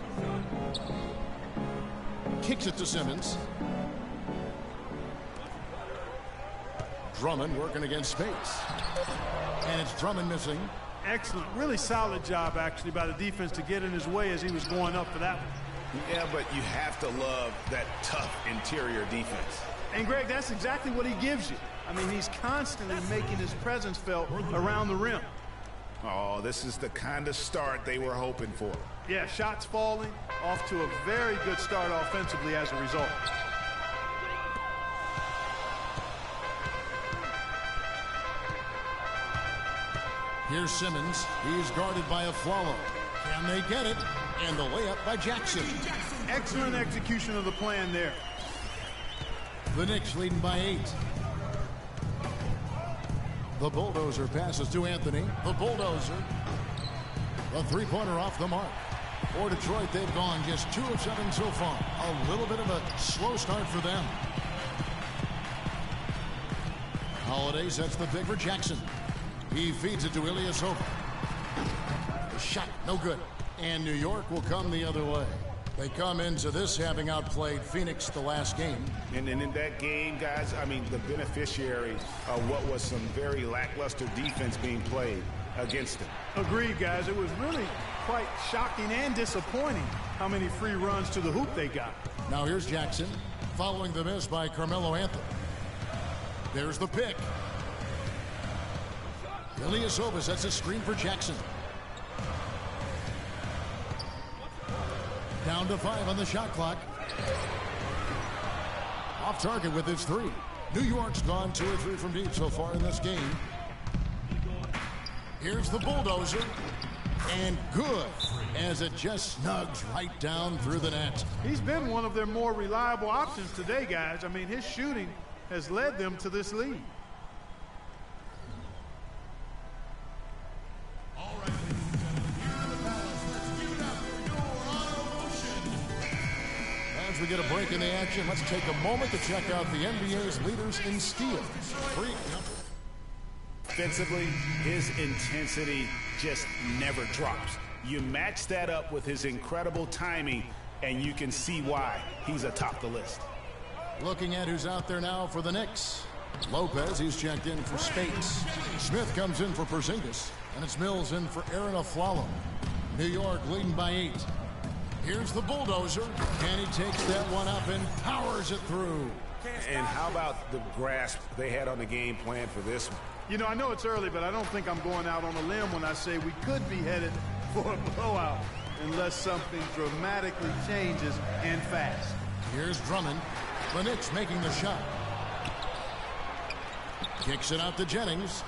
Kicks it to Simmons. Drummond working against space. And it's Drummond missing. Excellent. Really solid job, actually, by the defense to get in his way as he was going up for that one. Yeah, but you have to love that tough interior defense. And, Greg, that's exactly what he gives you. I mean, he's constantly making his presence felt around the rim. Oh, this is the kind of start they were hoping for. Yeah, shots falling, off to a very good start offensively as a result. Here's Simmons. He's guarded by Afflalo. Can they get it? And the layup by Jackson. Excellent execution of the plan there. The Knicks leading by 8. The Bulldozer passes to Anthony. The Bulldozer. The three-pointer off the mark. For Detroit, they've gone just 2 of 7 so far. A little bit of a slow start for them. Holiday sets the pick for Jackson. He feeds it to Ilyasova. The shot, no good. And New York will come the other way. They come into this having outplayed Phoenix the last game. And in that game, guys, I mean, the beneficiary of what was some very lackluster defense being played against them. Agreed, guys. It was really quite shocking and disappointing how many free runs to the hoop they got. Now here's Jackson, following the miss by Carmelo Anthony. There's the pick. Ilyasova sets a screen for Jackson. Down to 5 on the shot clock. Off target with his 3. New York's gone 2 or 3 from deep so far in this game. Here's the Bulldozer. And good, as it just snugs right down through the net. He's been one of their more reliable options today, guys. I mean, his shooting has led them to this lead. As we get a break in the action, let's take a moment to check out the NBA's leaders in steals. Offensively, his intensity just never drops. You match that up with his incredible timing, and you can see why he's atop the list. Looking at who's out there now for the Knicks. Lopez, he's checked in for Spates. Smith comes in for Porzingis, and it's Mills in for Aaron Afflalo. New York leading by 8. Here's the Bulldozer, and he takes that one up and powers it through. And how about the grasp they had on the game plan for this one? You know, I know it's early, but I don't think I'm going out on a limb when I say we could be headed for a blowout unless something dramatically changes and fast. Here's Drummond. The Knicks making the shot. Kicks it out to Jennings.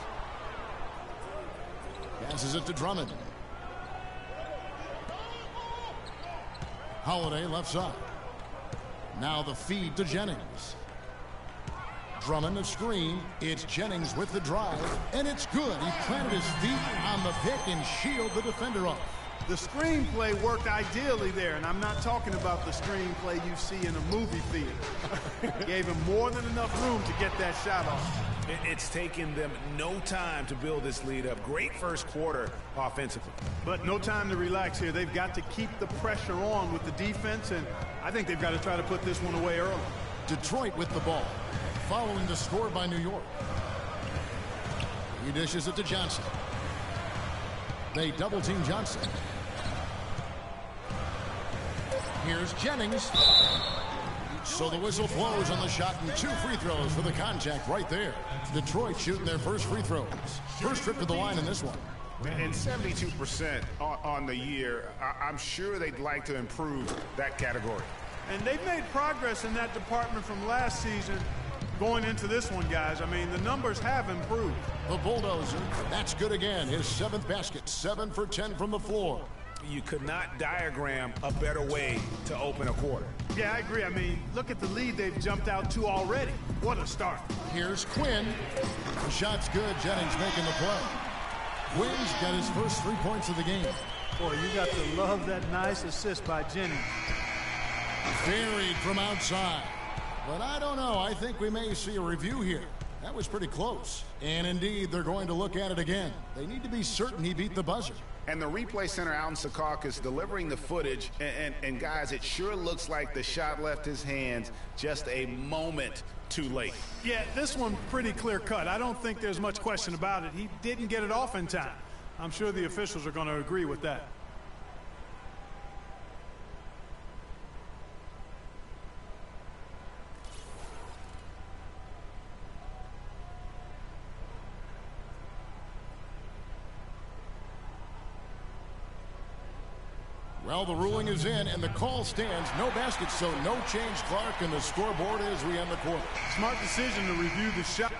Passes it to Drummond. Holiday left side. Now the feed to Jennings. Drummond a screen. It's Jennings with the drive, and it's good. He planted his feet on the pick and shielded the defender off. The screenplay worked ideally there, and I'm not talking about the screenplay you see in a movie theater. Gave him more than enough room to get that shot off. It's taken them no time to build this lead up. Great first quarter offensively. But no time to relax here. They've got to keep the pressure on with the defense, and I think they've got to try to put this one away early. Detroit with the ball, following the score by New York. He dishes it to Johnson. They double-team Johnson. Here's Jennings. So the whistle blows on the shot, and 2 free throws for the contact right there. Detroit shooting their first free throws. First trip to the line in this one. And 72% on the year. I'm sure they'd like to improve that category. And they've made progress in that department from last season going into this one, guys. I mean, the numbers have improved. The Bulldozer, that's good again. His 7th basket, 7 for 10 from the floor. You could not diagram a better way to open a quarter. Yeah, I agree. I mean, look at the lead they've jumped out to already. What a start. Here's Quinn. The shot's good. Jennings making the play. Quinn's got his first 3 points of the game. Boy, you got to love that nice assist by Jennings. Buried from outside. But I don't know. I think we may see a review here. That was pretty close. And indeed, they're going to look at it again. They need to be certain he beat the buzzer. And the replay center out in Secaucus delivering the footage. And guys, it sure looks like the shot left his hands just a moment too late. Yeah, this one pretty clear cut. I don't think there's much question about it. He didn't get it off in time. I'm sure the officials are going to agree with that. Well, the ruling is in, and the call stands. No basket, so no change, Clark, and the scoreboard as we end the quarter. Smart decision to review the shot.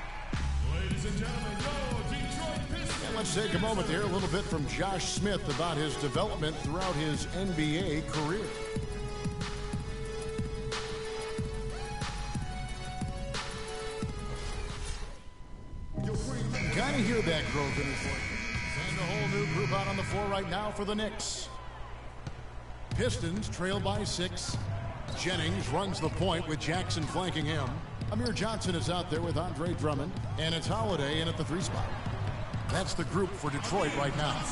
Ladies and gentlemen, your Detroit Pistons. And let's take a moment to hear a little bit from Josh Smith about his development throughout his NBA career. Kind of hear that growth in his voice. Send a whole new group out on the floor right now for the Knicks. Pistons trail by 6. Jennings runs the point with Jackson flanking him. Amir Johnson is out there with Andre Drummond, and it's Holiday in at the 3 spot. That's the group for Detroit right now.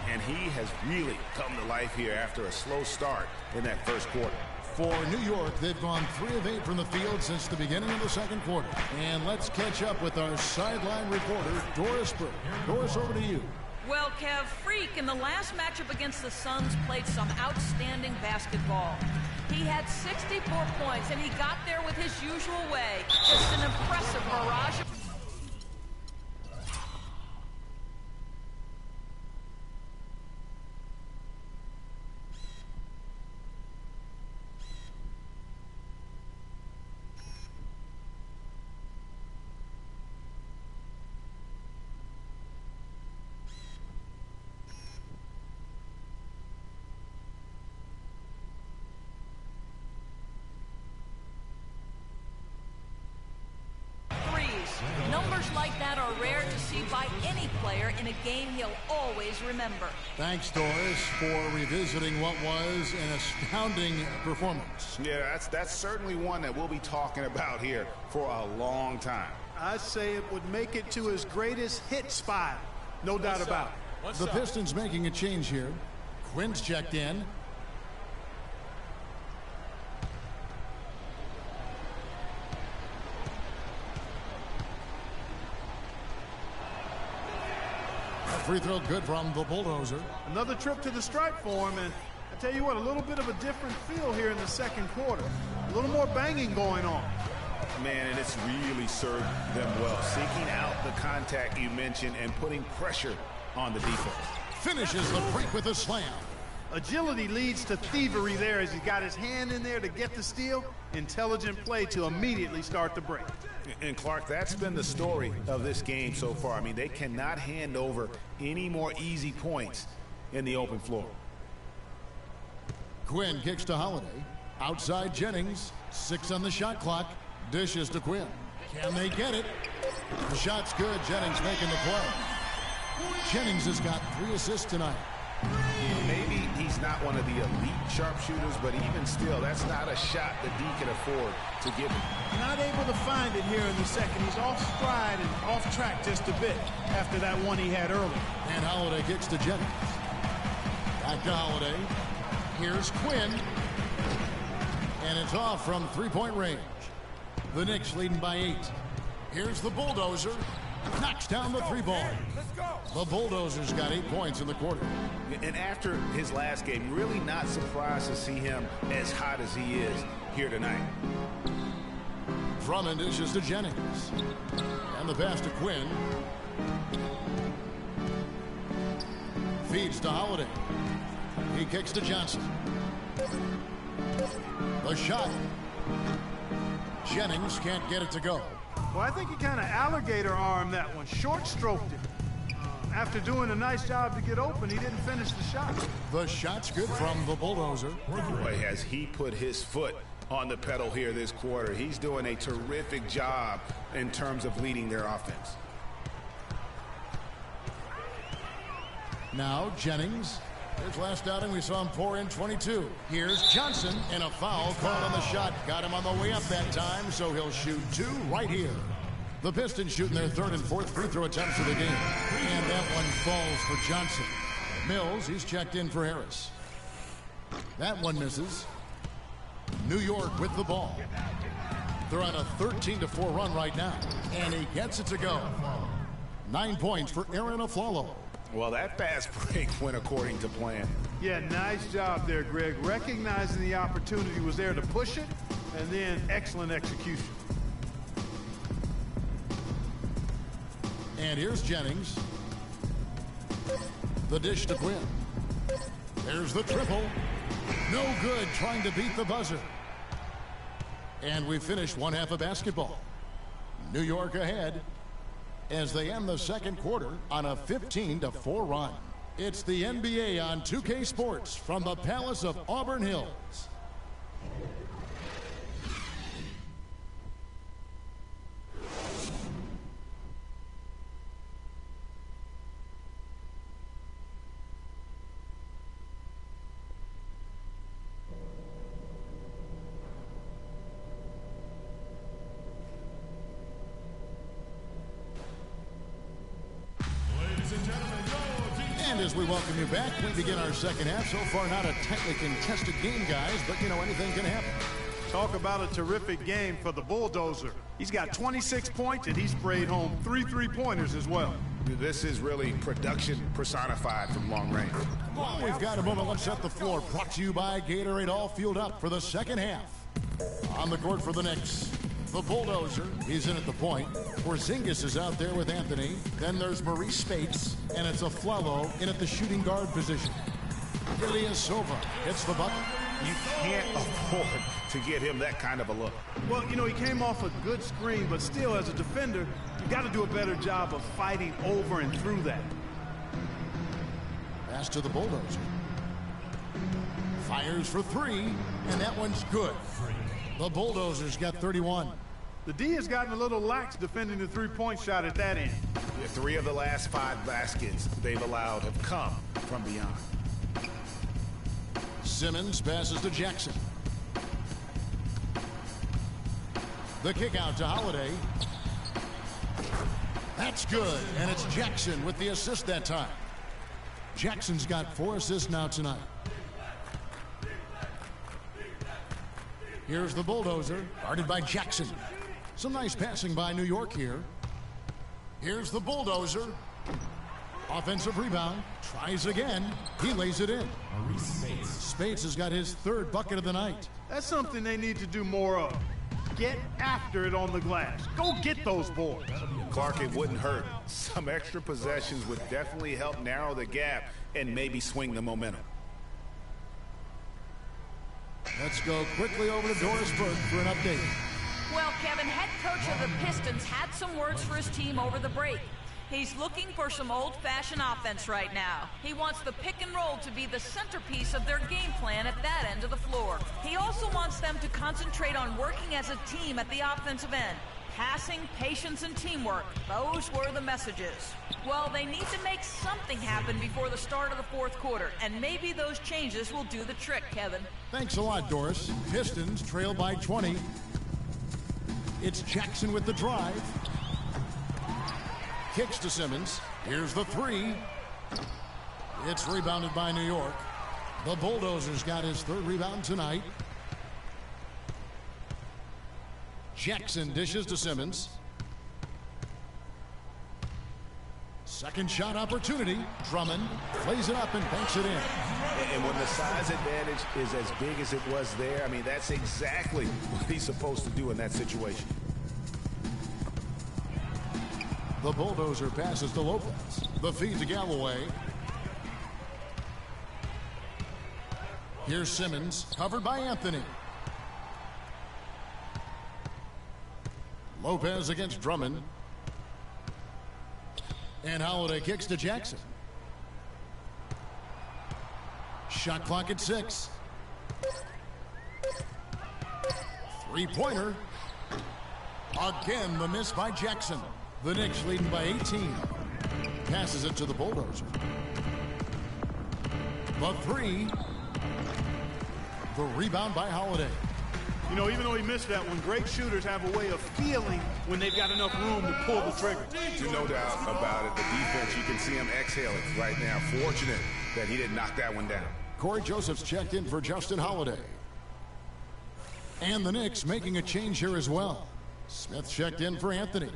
And he has really come to life here after a slow start in that first quarter. For New York, they've gone 3 of 8 from the field since the beginning of the second quarter. And let's catch up with our sideline reporter, Doris Burke. Doris, over to you. Well, Kev, Freak in the last matchup against the Suns played some outstanding basketball. He had 64 points, and he got there with his usual way. Just an impressive barrage of... Numbers like that are rare to see by any player in a game he'll always remember. Thanks, Doris, for revisiting what was an astounding performance. Yeah, that's certainly one that we'll be talking about here for a long time. I'd say it would make it to his greatest hit spot. No doubt about it. The Pistons making a change here. Quinn's checked in. Free throw good from the Bulldozer. Another trip to the stripe for him, and I tell you what, a little bit of a different feel here in the second quarter. A little more banging going on. Man, and it's really served them well. Seeking out the contact you mentioned and putting pressure on the defense. Finishes the break with a slam. Agility leads to thievery there as he got his hand in there to get the steal. Intelligent play to immediately start the break. And Clark, that's been the story of this game so far. I mean, they cannot hand over any more easy points in the open floor. Quinn kicks to Holiday. Outside Jennings. 6 on the shot clock. Dishes to Quinn. Can they get it? The shot's good. Jennings making the play. Jennings has got 3 assists tonight. Maybe he's not one of the elite sharpshooters, but even still, that's not a shot that D can afford to give him. Not able to find it here in the second. He's off stride and off track just a bit after that one he had early. And Holiday kicks to Jennings. Back to Holiday. Here's Quinn. And it's off from 3-point range. The Knicks leading by 8. Here's the Bulldozer. Knocks down the 3-ball. The Bulldozer's got 8 points in the quarter. And after his last game, really not surprised to see him as hot as he is here tonight. Drummond dishes to Jennings. And the pass to Quinn. Feeds to Holiday. He kicks to Johnson. The shot. Jennings can't get it to go. Well, I think he kind of alligator armed that one. Short stroked it. After doing a nice job to get open, he didn't finish the shot. The shot's good from the Bulldozer. Boy, has he put his foot on the pedal here this quarter. He's doing a terrific job in terms of leading their offense. Now Jennings. His last outing, we saw him pour in 22. Here's Johnson, and a foul called on the shot. Got him on the way up that time, so he'll shoot 2 right here. The Pistons shooting their 3rd and 4th free throw attempts of the game. And that one falls for Johnson. Mills, he's checked in for Harris. That one misses. New York with the ball. They're on a 13-4 run right now. And he gets it to go. 9 points for Aaron Aflalo. Well, that fast break went according to plan. Yeah, nice job there, Greg. Recognizing the opportunity was there to push it, and then excellent execution. And here's Jennings. The dish to Quinn. There's the triple. No good trying to beat the buzzer. And we finished one half of basketball. New York ahead as they end the second quarter on a 15-4 run. It's the NBA on 2K Sports from the Palace of Auburn Hills. And as we welcome you back, we begin our second half. So far, not a tightly contested game, guys, but, you know, anything can happen. Talk about a terrific game for the Bulldozer. He's got 26 points, and he sprayed home 3 3-pointers as well. This is really production personified from long range. Well, we've got a moment. Let's set the floor. Brought to you by Gatorade. All fueled up for the second half. On the court for the Knicks, the Bulldozer. He's in at the point. Porzingis is out there with Anthony. Then there's Maurice Spates, and it's Afflalo in at the shooting guard position. Ilyasova hits the bucket. You can't afford to get him that kind of a look. Well, you know, he came off a good screen, but still, as a defender, you got to do a better job of fighting over and through that. Pass to the Bulldozer. Fires for three, and that one's good. The Bulldozers got 31. The D has gotten a little lax defending the three-point shot at that end. 3 of the last 5 baskets they've allowed have come from beyond. Simmons passes to Jackson. The kick out to Holiday. That's good, and it's Jackson with the assist that time. Jackson's got 4 assists now tonight. Here's the Bulldozer, guarded by Jackson. Some nice passing by New York here. Here's the Bulldozer. Offensive rebound. Tries again. He lays it in. Spates has got his 3rd bucket of the night. That's something they need to do more of. Get after it on the glass. Go get those boards. Clark, it wouldn't hurt. Some extra possessions would definitely help narrow the gap and maybe swing the momentum. Let's go quickly over to Doris Burke for an update. Well, Kevin, head coach of the Pistons had some words for his team over the break. He's looking for some old-fashioned offense right now. He wants the pick and roll to be the centerpiece of their game plan at that end of the floor. He also wants them to concentrate on working as a team at the offensive end. Passing, patience, and teamwork. Those were the messages. Well, they need to make something happen before the start of the 4th quarter, and maybe those changes will do the trick, Kevin. Thanks a lot, Doris. Pistons trail by 20. It's Jackson with the drive. Kicks to Simmons. Here's the 3. It's rebounded by New York. The Bulldozers got his 3rd rebound tonight. Jackson dishes to Simmons. Second shot opportunity. Drummond plays it up and banks it in. And when the size advantage is as big as it was there, I mean, that's exactly what he's supposed to do in that situation. The Bulldozer passes to Lopez. The feed to Galloway. Here's Simmons, covered by Anthony. Lopez against Drummond. And Holiday kicks to Jackson. Shot clock at 6. 3-pointer. Again, the miss by Jackson. The Knicks leading by 18. Passes it to the Bulldozer. The 3. The rebound by Holiday. You know, even though he missed that one, great shooters have a way of feeling when they've got enough room to pull the trigger. No doubt about it. The defense, you can see him exhaling right now. Fortunate that he didn't knock that one down. Corey Joseph's checked in for Justin Holiday. And the Knicks making a change here as well. Smith checked in for Anthony.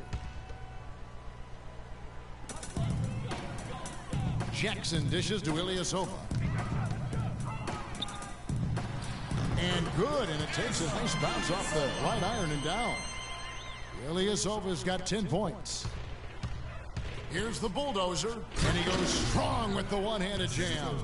Jackson dishes to Ilyasova. And good, and it takes a nice bounce off the right iron and down. Ilyasova's got 10 points. Here's the Bulldozer, and he goes strong with the one-handed jam.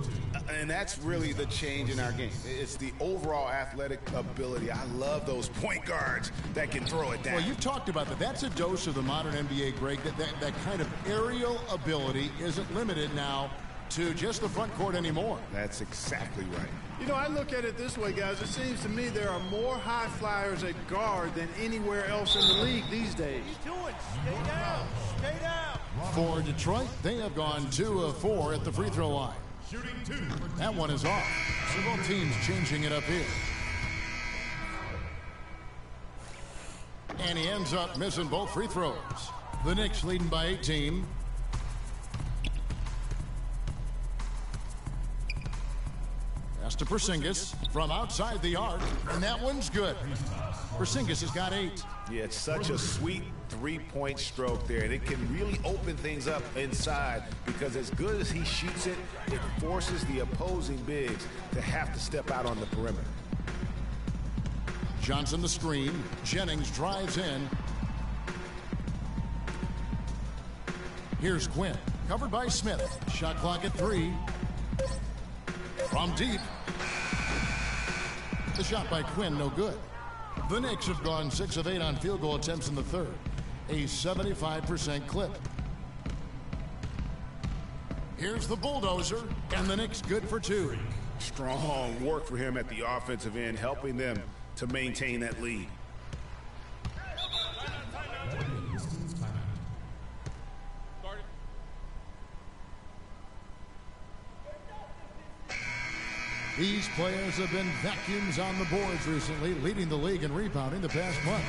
And that's really the change in our game. It's the overall athletic ability. I love those point guards that can throw it down. Well, you've talked about that. That's a dose of the modern NBA, Greg. That kind of aerial ability isn't limited now to just the front court anymore. That's exactly right. You know, I look at it this way, guys. It seems to me there are more high flyers at guard than anywhere else in the league these days. What are you doing? Stay down. Stay down. For Detroit, they have gone 2 of 4 at the free throw line. Shooting 2. That one is off. So both teams changing it up here. And he ends up missing both free throws. The Knicks leading by 18. Pass to Porzingis from outside the arc, and that one's good. Porzingis has got 8. Yeah, it's such a sweet three-point stroke there, and it can really open things up inside because as good as he shoots it, it forces the opposing bigs to have to step out on the perimeter. Johnson the screen. Jennings drives in. Here's Quinn, covered by Smith. Shot clock at 3. From deep. The shot by Quinn, no good. The Knicks have gone 6 of 8 on field goal attempts in the third. A 75% clip. Here's the bulldozer, and the Knicks good for 2. Strong work for him at the offensive end, helping them to maintain that lead. These players have been vacuums on the boards recently, leading the league in rebounding the past month.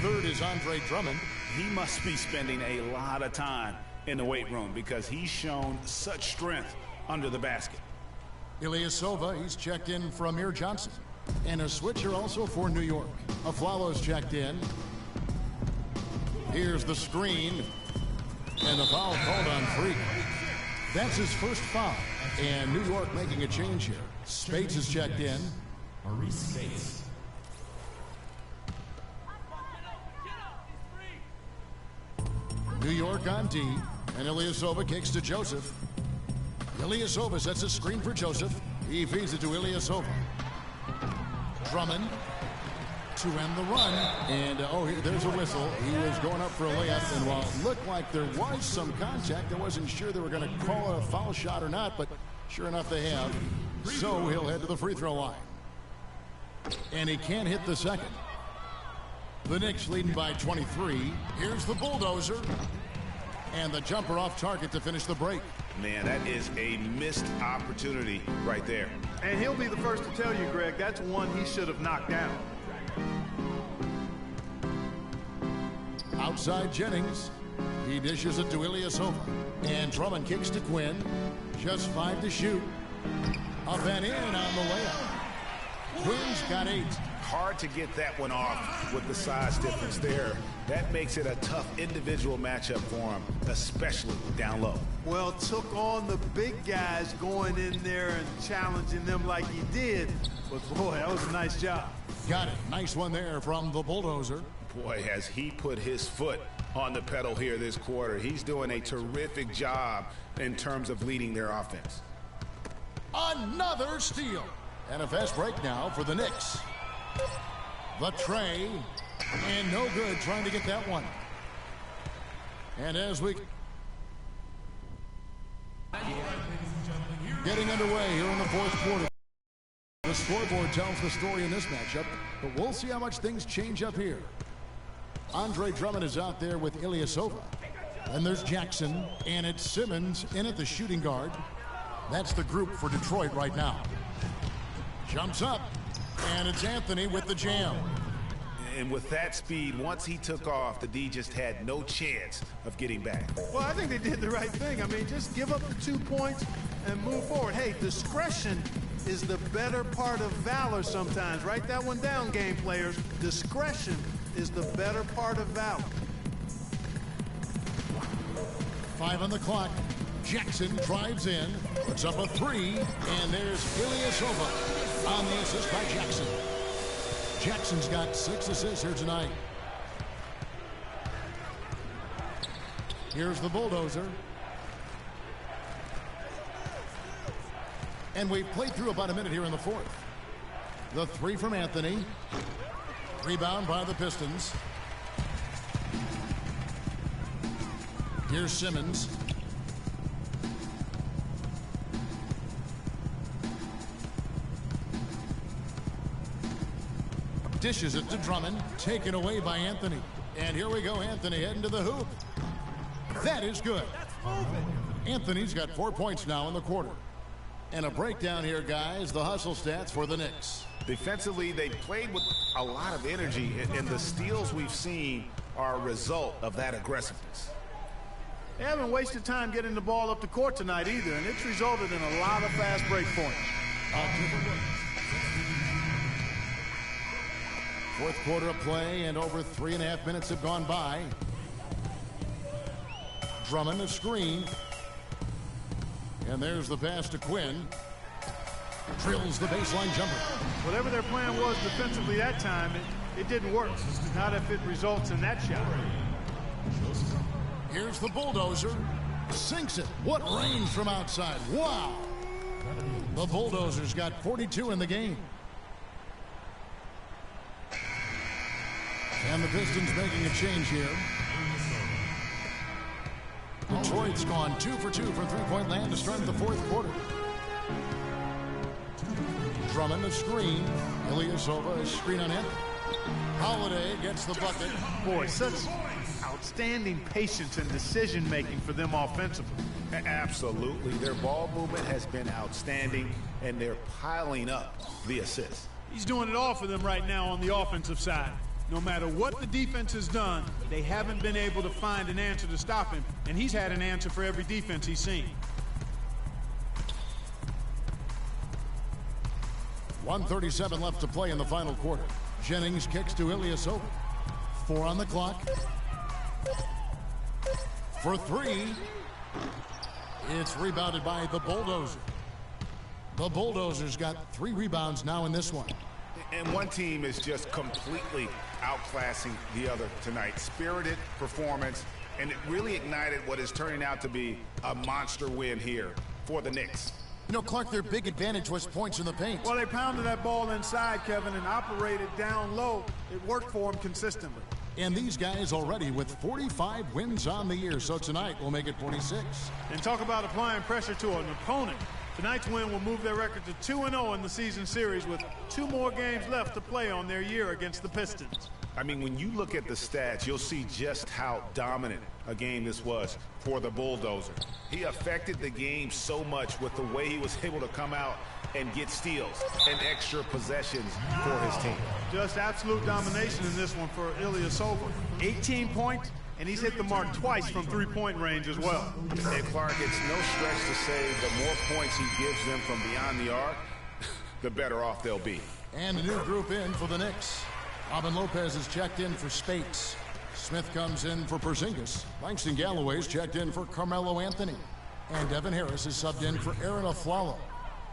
Third is Andre Drummond. He must be spending a lot of time in the weight room because he's shown such strength under the basket. Ilyasova, he's checked in from Amir Johnson. And a switcher also for New York. Aflalo's checked in. Here's the screen. And the foul called on Freak. That's his first foul. And New York making a change here. Spates is checked in. Maurice Spates. New York on D. And Ilyasova kicks to Joseph. Ilyasova sets a screen for Joseph. He feeds it to Ilyasova. Drummond to end the run. And, there's a whistle. He was going up for a layup. And while it looked like there was some contact, I wasn't sure they were going to call it a foul shot or not. But sure enough, they have. So he'll head to the free throw line. And he can't hit the second. The Knicks leading by 23. Here's the bulldozer. And the jumper off target to finish the break. Man, that is a missed opportunity right there. And he'll be the first to tell you, Greg, that's one he should have knocked down. Outside Jennings. He dishes it to Ilyasova. And Drummond kicks to Quinn. Just 5 to shoot. Up and in on the layup. Quinn's got 8. Hard to get that one off with the size difference there. That makes it a tough individual matchup for him, especially down low. Well, took on the big guys going in there and challenging them like he did. But, boy, that was a nice job. Got it. Nice one there from the bulldozer. Boy, has he put his foot on the pedal here this quarter. He's doing a terrific job in terms of leading their offense. Another steal. And a fast break now for the Knicks. The tray. And no good trying to get that one. And as we getting underway here in the fourth quarter. The scoreboard tells the story in this matchup, but we'll see how much things change up here. Andre Drummond is out there with Ilyasova. And there's Jackson, and it's Simmons in at the shooting guard. That's the group for Detroit right now. Jumps up, and it's Anthony with the jam. And with that speed, once he took off, the D just had no chance of getting back. Well, I think they did the right thing. I mean, just give up the 2 points and move forward. Hey, discretion is the better part of valor sometimes. Write that one down, game players. Discretion is the better part of valor. 5 on the clock. Jackson drives in, puts up a 3, and there's Ilyasova on the assist by Jackson. Jackson's got 6 assists here tonight. Here's the bulldozer. And we've played through about a minute here in the fourth. The three from Anthony. Rebound by the Pistons. Here's Simmons. Dishes it to Drummond. Taken away by Anthony. And here we go, Anthony heading to the hoop. That is good. Anthony's got 4 points now in the quarter. And a breakdown here, guys. The hustle stats for the Knicks. Defensively, they played with a lot of energy, and the steals we've seen are a result of that aggressiveness. They haven't wasted time getting the ball up the court tonight either, and it's resulted in a lot of fast break points. Fourth quarter of play, and over 3.5 minutes have gone by. Drummond a screen. And there's the pass to Quinn. Drills the baseline jumper. Whatever their plan was defensively that time, it didn't work. Not if it results in that shot. Here's the bulldozer. Sinks it. What range from outside. Wow. The Bulldozers got 42 in the game. And the Pistons making a change here. Detroit's gone 2 for 2 from three-point land to start the fourth quarter. Drummond a screen. Ilyasova a screen on him. Holiday gets the bucket. Boy, such outstanding patience and decision-making for them offensively. Absolutely. Their ball movement has been outstanding, and they're piling up the assists. He's doing it all for them right now on the offensive side. No matter what the defense has done, they haven't been able to find an answer to stop him, and he's had an answer for every defense he's seen. 1:37 left to play in the final quarter. Jennings kicks to Ilyasova. 4 on the clock. For 3. It's rebounded by the Bulldozer. The Bulldozers got 3 rebounds now in this one. And one team is just completely outclassing the other tonight. Spirited performance, and it really ignited what is turning out to be a monster win here for the Knicks. You know, Clark, their big advantage was points in the paint. Well, they pounded that ball inside, Kevin, and operated down low. It worked for them consistently. And these guys already with 45 wins on the year, so tonight will make it 46. And talk about applying pressure to an opponent. Tonight's win will move their record to 2-0 in the season series with 2 more games left to play on their year against the Pistons. I mean, when you look at the stats, you'll see just how dominant a game this was for the Bulldozer. He affected the game so much with the way he was able to come out and get steals and extra possessions for his team. Just absolute domination in this one for Ilyasova. 18 points, and he's hit the mark twice from three-point range as well. And Clark, it's no stretch to say the more points he gives them from beyond the arc, the better off they'll be. And a new group in for the Knicks. Robin Lopez is checked in for Spates. Smith comes in for Porzingis. Langston Galloway's checked in for Carmelo Anthony. And Devin Harris is subbed in for Aaron Aflalo.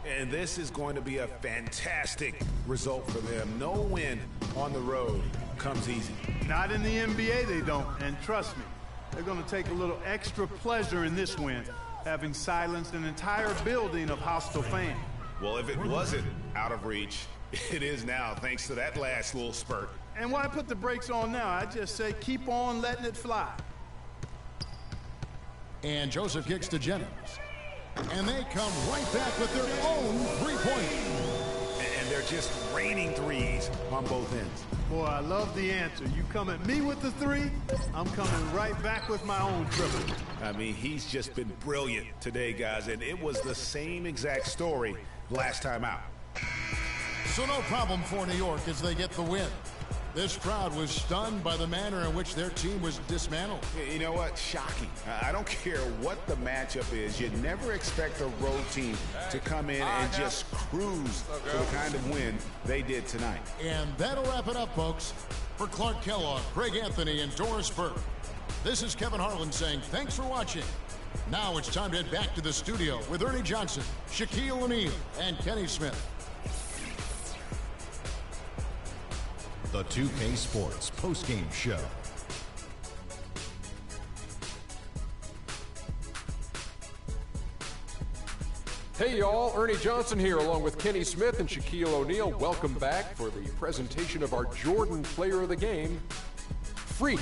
And this is going to be a fantastic result for them. No win on the road comes easy. Not in the NBA, they don't. And trust me, they're going to take a little extra pleasure in this win, having silenced an entire building of hostile fans. Well, if it wasn't out of reach, it is now, thanks to that last little spurt. And why put the brakes on now? I just say keep on letting it fly. And Joseph kicks to Jennings. And they come right back with their own three-pointer. And they're just raining threes on both ends. Boy, I love the answer. You come at me with the 3, I'm coming right back with my own triple. I mean, he's just been brilliant today, guys, and it was the same exact story last time out. So no problem for New York as they get the win. This crowd was stunned by the manner in which their team was dismantled. You know what? Shocking. I don't care what the matchup is. You never expect a road team to come in and just cruise for the kind of win they did tonight. And that'll wrap it up, folks. For Clark Kellogg, Greg Anthony, and Doris Burke, this is Kevin Harlan saying thanks for watching. Now it's time to head back to the studio with Ernie Johnson, Shaquille O'Neal, and Kenny Smith. The 2K Sports postgame show. Hey y'all, Ernie Johnson here along with Kenny Smith and Shaquille O'Neal. Welcome back for the presentation of our Jordan Player of the Game, Freak.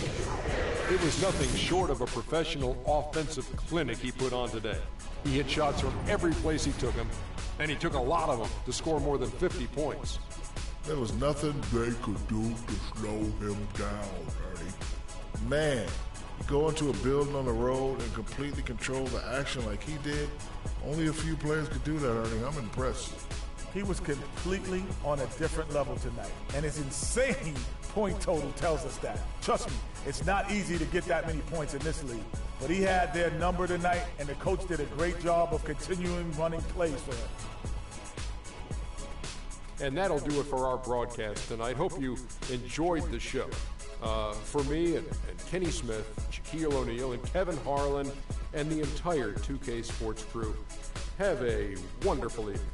It was nothing short of a professional offensive clinic he put on today. He hit shots from every place he took them, and he took a lot of them to score more than 50 points. There was nothing they could do to slow him down, Ernie. Man, you go into a building on the road and completely control the action like he did. Only a few players could do that, Ernie. I'm impressed. He was completely on a different level tonight, and his insane point total tells us that. Trust me, it's not easy to get that many points in this league, but he had their number tonight, and the coach did a great job of continuing running plays for him. And that'll do it for our broadcast tonight. Hope you enjoyed the show. For me and Kenny Smith, Shaquille O'Neal, and Kevin Harlan, and the entire 2K Sports crew, have a wonderful evening.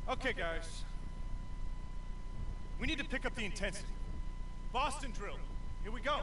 Okay, guys. We need to pick up the intensity. Boston drill. Here we go.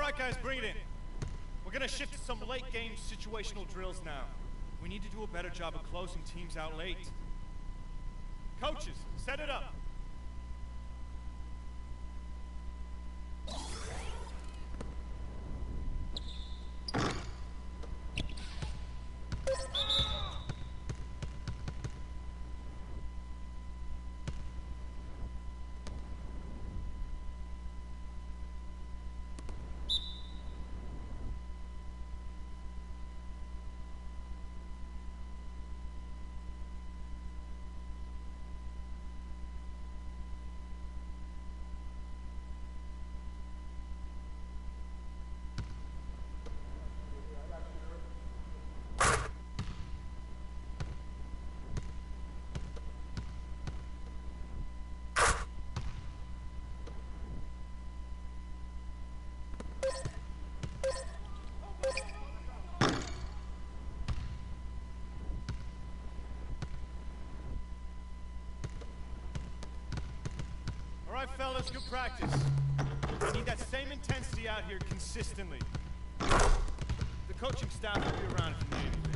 right, guys, bring it in. We're gonna shift to some late game situational drills now. We need to do a better job of closing teams out late. Coaches, set it up. All right, fellas, good practice. We need that same intensity out here consistently. The coaching staff will be around if you need anything.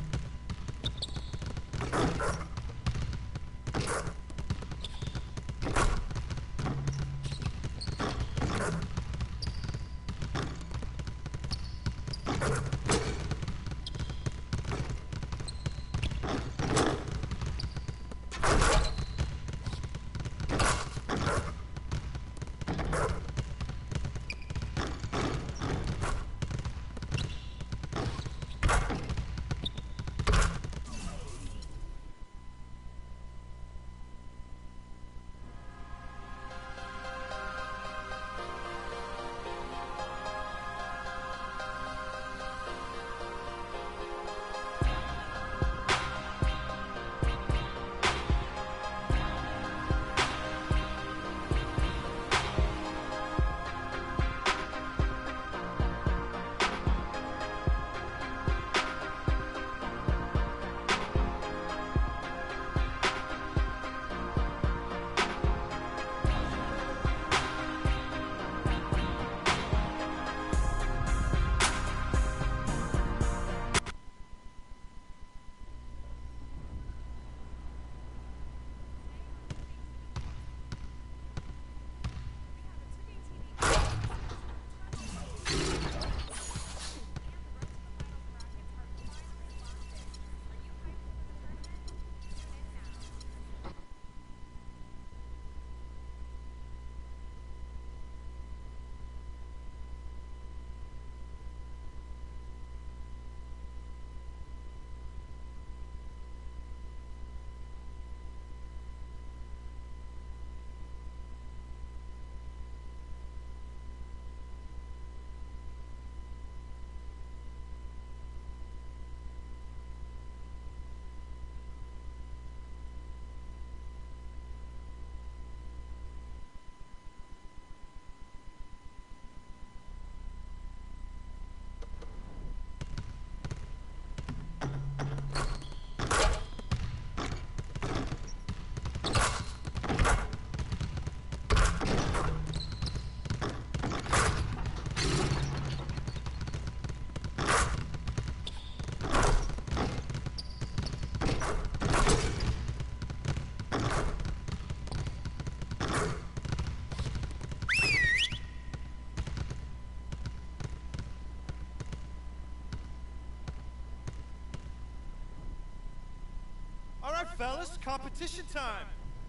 All right, fellas, competition time.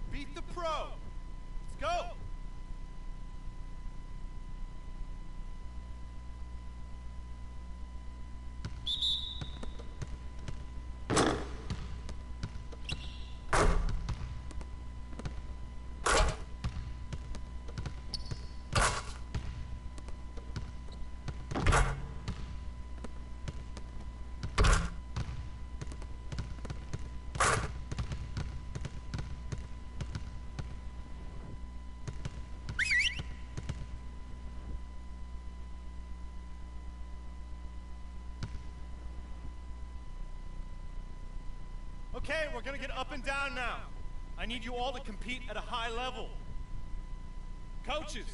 Beat the pro. Let's go. Okay, we're gonna get up and down now. I need you all to compete at a high level. Coaches,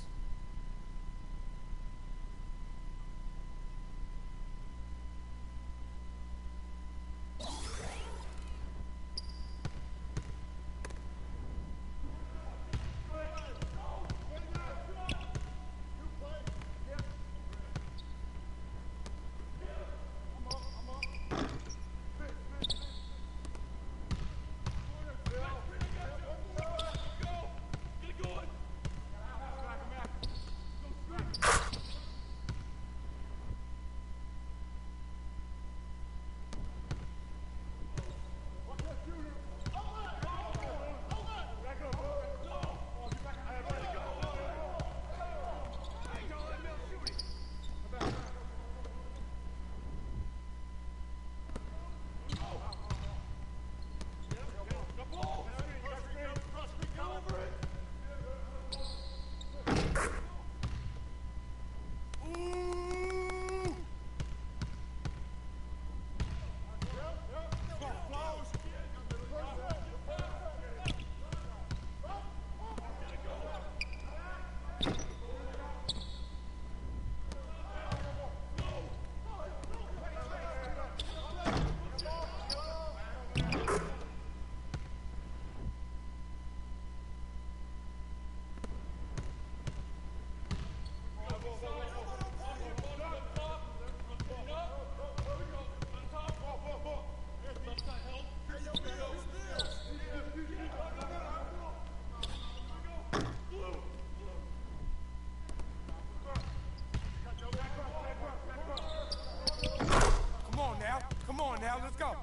Al. Let's go.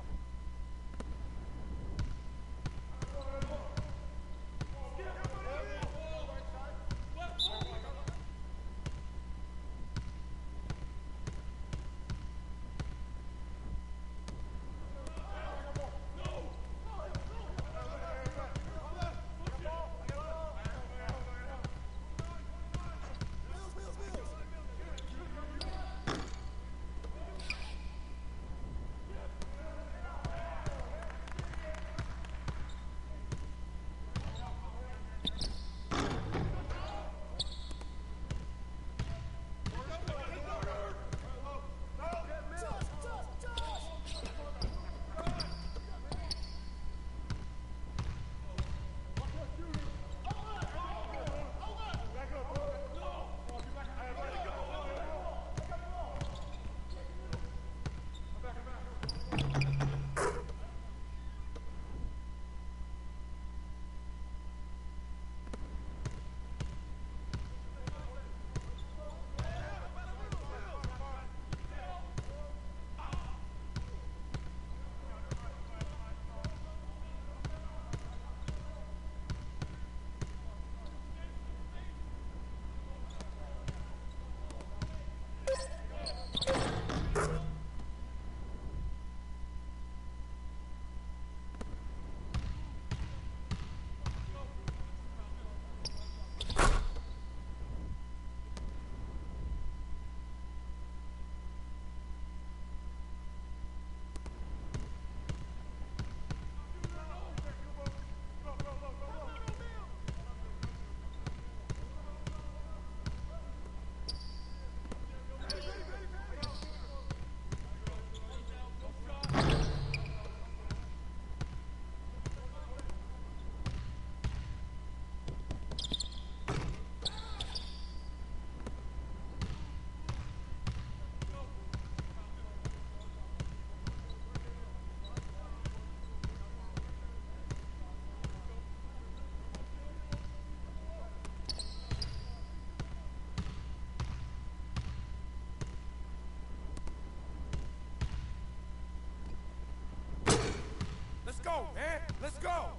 Let's go, man. Let's go.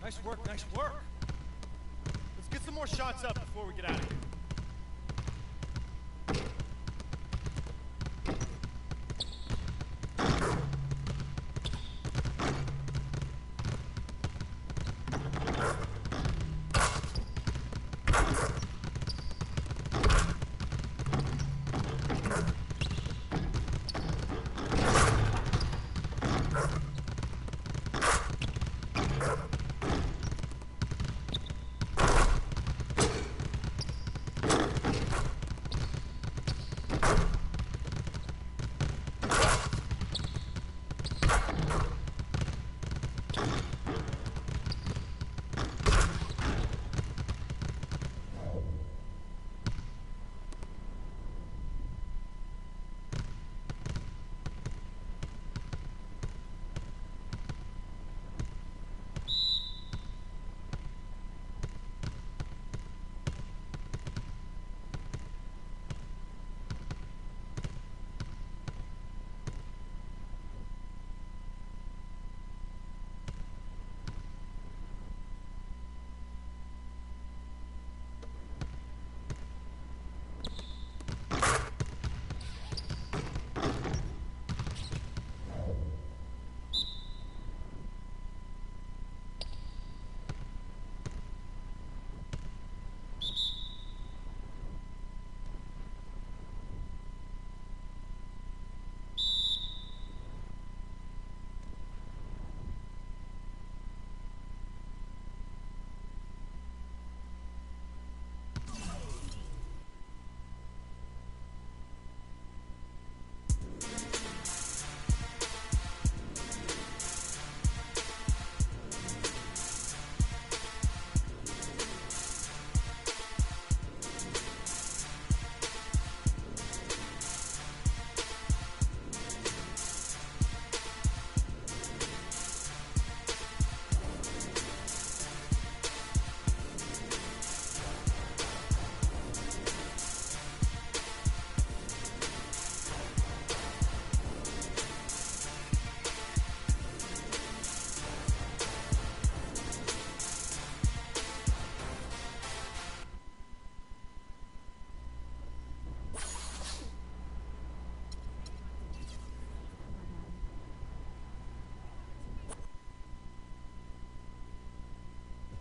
Nice work, nice work. Let's get some more shots up before we get out of here.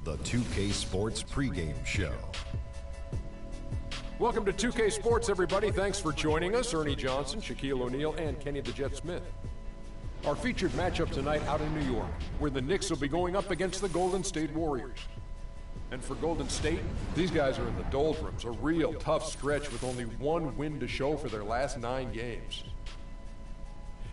The 2K Sports pregame show. Welcome to 2K Sports, everybody. Thanks for joining us. Ernie Johnson, Shaquille O'Neal, and Kenny the Jet Smith. Our featured matchup tonight out in New York, where the Knicks will be going up against the Golden State Warriors. And for Golden State, these guys are in the doldrums, a real tough stretch with only one win to show for their last 9 games.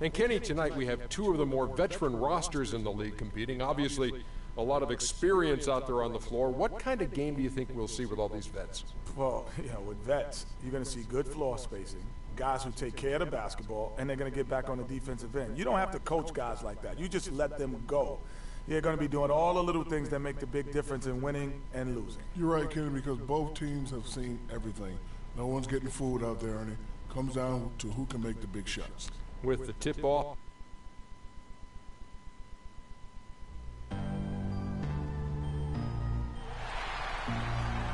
And Kenny, tonight we have 2 of the more veteran rosters in the league competing. Obviously, a lot of experience out there on the floor. What kind of game do you think we'll see with all these vets? Well, with vets, you're going to see good floor spacing, guys who take care of the basketball, and they're going to get back on the defensive end. You don't have to coach guys like that. You just let them go. You're going to be doing all the little things that make the big difference in winning and losing. You're right, Kenny, because both teams have seen everything. No one's getting fooled out there, Ernie. Comes down to who can make the big shots. With the tip-off.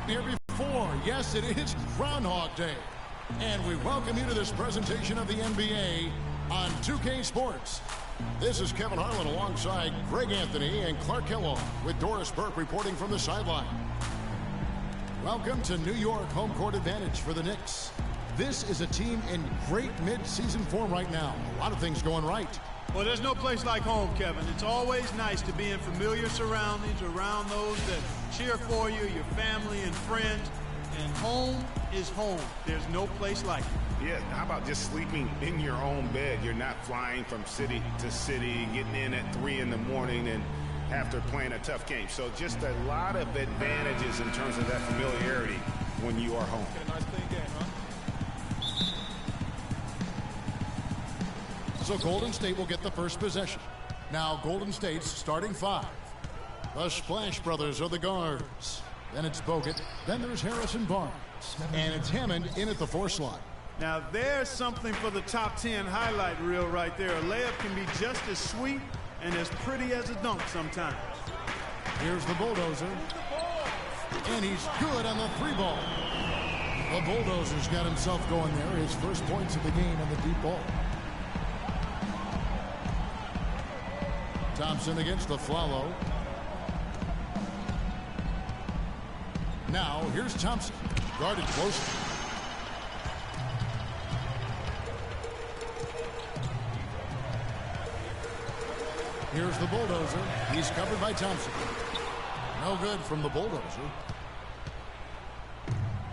Here before, yes, it is Groundhog Day. And we welcome you to this presentation of the NBA on 2K Sports. This is Kevin Harlan alongside Greg Anthony and Clark Kellogg with Doris Burke reporting from the sideline. Welcome to New York, home court advantage for the Knicks. This is a team in great mid-season form right now. A lot of things going right. Well, there's no place like home, Kevin. It's always nice to be in familiar surroundings around those that cheer for you, your family and friends. And home is home. There's no place like it. Yeah, how about just sleeping in your own bed? You're not flying from city to city, getting in at 3 in the morning and after playing a tough game. So just a lot of advantages in terms of that familiarity when you are home. Nice clean game, huh? So Golden State will get the first possession. Now Golden State's starting 5. The Splash Brothers are the guards. Then it's Bogut. Then there's Harrison Barnes. And it's Hammond in at the 4 slot. Now there's something for the top 10 highlight reel right there. A layup can be just as sweet and as pretty as a dunk sometimes. Here's the Bulldozer. And he's good on the 3-ball. The Bulldozer's got himself going there. His first points of the game on the deep ball. Thompson against the Flalo. Now here's Thompson, guarded closely. Here's the Bulldozer. He's covered by Thompson. No good from the Bulldozer.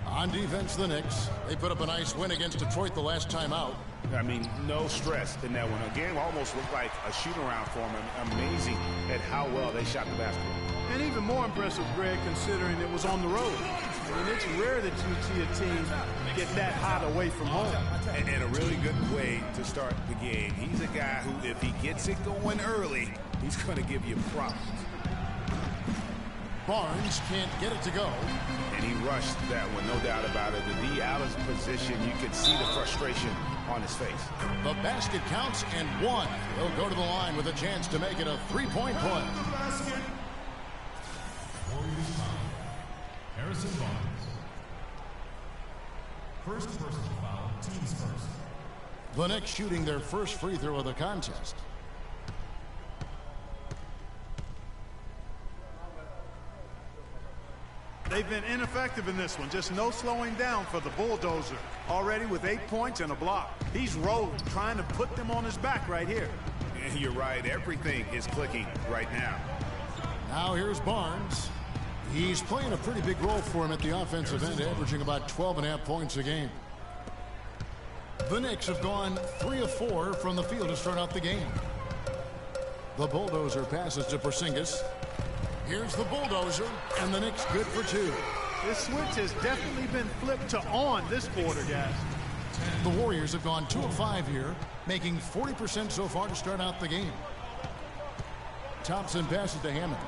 On defense, the Knicks. They put up a nice win against Detroit the last time out. I mean, no stress in that one. The game almost looked like a shoot-around for them. Amazing at how well they shot the basketball. And even more impressive, Greg, considering it was on the road. I mean, it's rare that you see a team get that hot away from home. And a really good way to start the game. He's a guy who, if he gets it going early, he's going to give you problems. Barnes can't get it to go. And he rushed that one, no doubt about it. The D out of position, you could see the frustration on his face. The basket counts and 1. He'll go to the line with a chance to make it a 3-point play. Harrison Barnes. First personal foul, team's first. The Knicks shooting their first free throw of the contest. They've been ineffective in this one. Just no slowing down for the Bulldozer. Already with 8 points and a block. He's rolling, trying to put them on his back right here. And you're right. Everything is clicking right now. Now here's Barnes. He's playing a pretty big role for him at the offensive end, averaging about 12.5 points a game. The Knicks have gone 3 of 4 from the field to start out the game. The Bulldozer passes to Porzingis. Here's the Bulldozer, and the Knicks good for 2. This switch has definitely been flipped to on this quarter, guys. The Warriors have gone 2 of 5 here, making 40% so far to start out the game. Thompson passes to Hammond.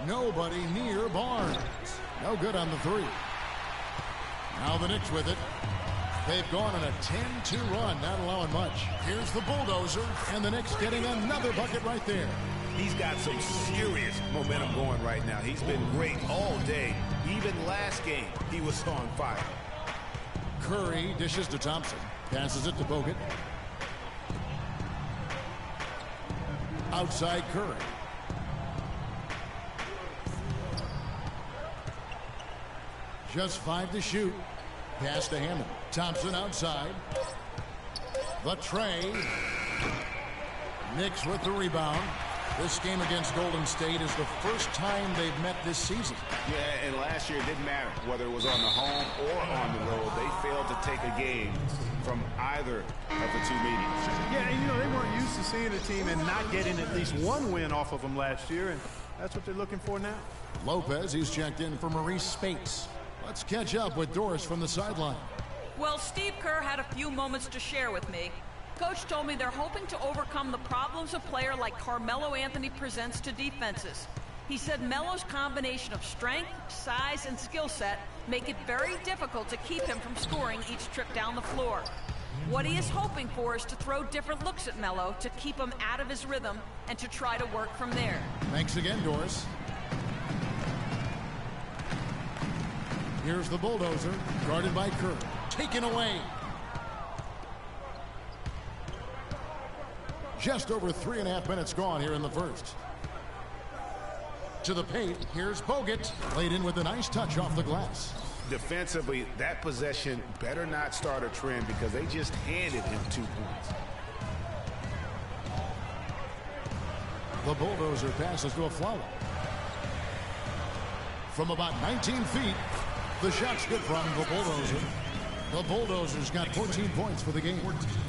Nobody near Barnes. No good on the 3. Now the Knicks with it. They've gone on a 10-2 run, not allowing much. Here's the Bulldozer, and the Knicks getting another bucket right there. He's got some serious momentum going right now. He's been great all day. Even last game, he was on fire. Curry dishes to Thompson. Passes it to Bogut. Outside Curry. Just 5 to shoot. Pass to Hammond. Thompson outside. The tray. Knicks with the rebound. This game against Golden State is the first time they've met this season. Yeah, and last year it didn't matter whether it was on the home or on the road. They failed to take a game from either of the two meetings. Yeah, and they weren't used to seeing a team and not getting at least one win off of them last year, and that's what they're looking for now. Lopez, he's checked in for Maurice Spates. Let's catch up with Doris from the sideline. Well, Steve Kerr had a few moments to share with me. Coach told me they're hoping to overcome the problems a player like Carmelo Anthony presents to defenses. He said Melo's combination of strength, size, and skill set make it very difficult to keep him from scoring each trip down the floor. What he is hoping for is to throw different looks at Melo to keep him out of his rhythm and to try to work from there. Thanks again, Doris. Here's the bulldozer, guarded by Kerr. Taken away. Just over 3.5 minutes gone here in the first. To the paint, here's Bogut. Laid in with a nice touch off the glass. Defensively, that possession better not start a trend because they just handed him 2 points. The bulldozer passes to a flower. From about 19 feet, the shot's good from the bulldozer. The bulldozer's got 14 points for the game.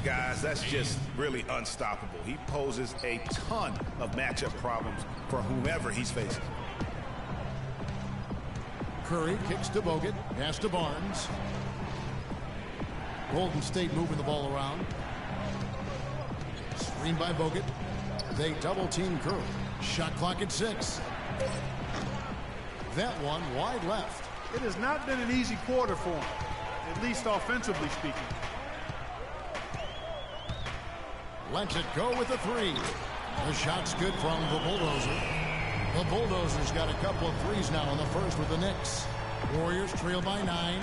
Guys, that's just really unstoppable. He poses a ton of matchup problems for whomever he's facing. Curry kicks to Bogut, pass to Barnes. Golden State moving the ball around. Screen by Bogut. They double team Curry. Shot clock at 6. That one wide left. It has not been an easy quarter for him, at least offensively speaking. Lets it go with the 3. The shot's good from the bulldozer. The bulldozer's got a couple of threes now in the first with the Knicks. Warriors trail by 9.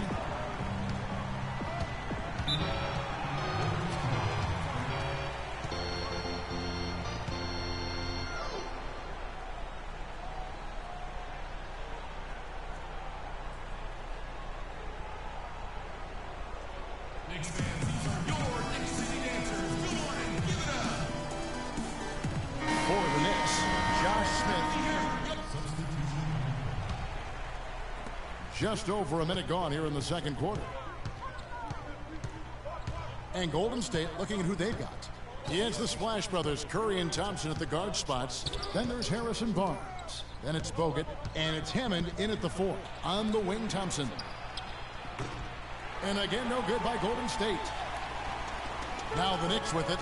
Knicks fans, these are your Knicks City dancers. Good morning, give it up. For the Knicks, Josh Smith. Just over a minute gone here in the second quarter. And Golden State looking at who they've got. It's the Splash Brothers, Curry and Thompson at the guard spots. Then there's Harrison Barnes. Then it's Bogut. And it's Hammond in at the 4. On the wing, Thompson. And again, no good by Golden State. Now the Knicks with it.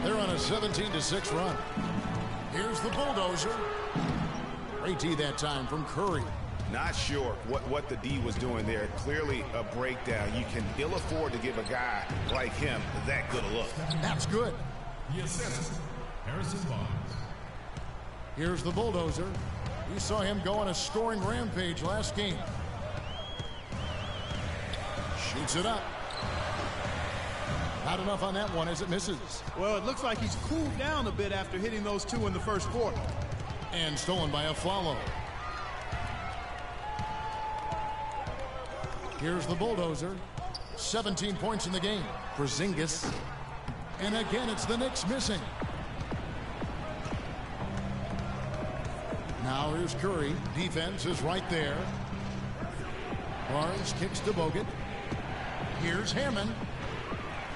They're on a 17-6 run. Here's the bulldozer. Great D that time from Curry. Not sure what the D was doing there. Clearly a breakdown. You can ill afford to give a guy like him that good a look. That's good. The assessor, Harrison Barnes. Here's the bulldozer. We saw him go on a scoring rampage last game. Shoots it up. Not enough on that one as it misses. Well, it looks like he's cooled down a bit after hitting those 2 in the first quarter. And stolen by Afflalo. Here's the bulldozer. 17 points in the game. Porzingis. And again, it's the Knicks missing. Now here's Curry. Defense is right there. Barnes kicks to Bogut. Here's Hammond.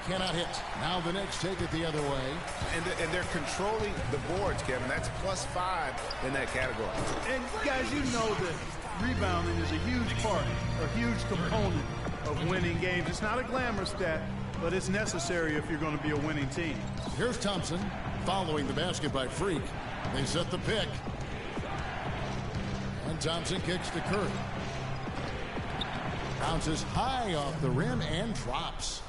Cannot hit. Now the Knicks take it the other way. And they're controlling the boards, Kevin. That's +5 in that category. And guys, you know that rebounding is a huge part, a huge component of winning games. It's not a glamour stat, but it's necessary if you're going to be a winning team. Here's Thompson following the basket by Freak. They set the pick. And Thompson kicks to Curry. Bounces high off the rim and drops.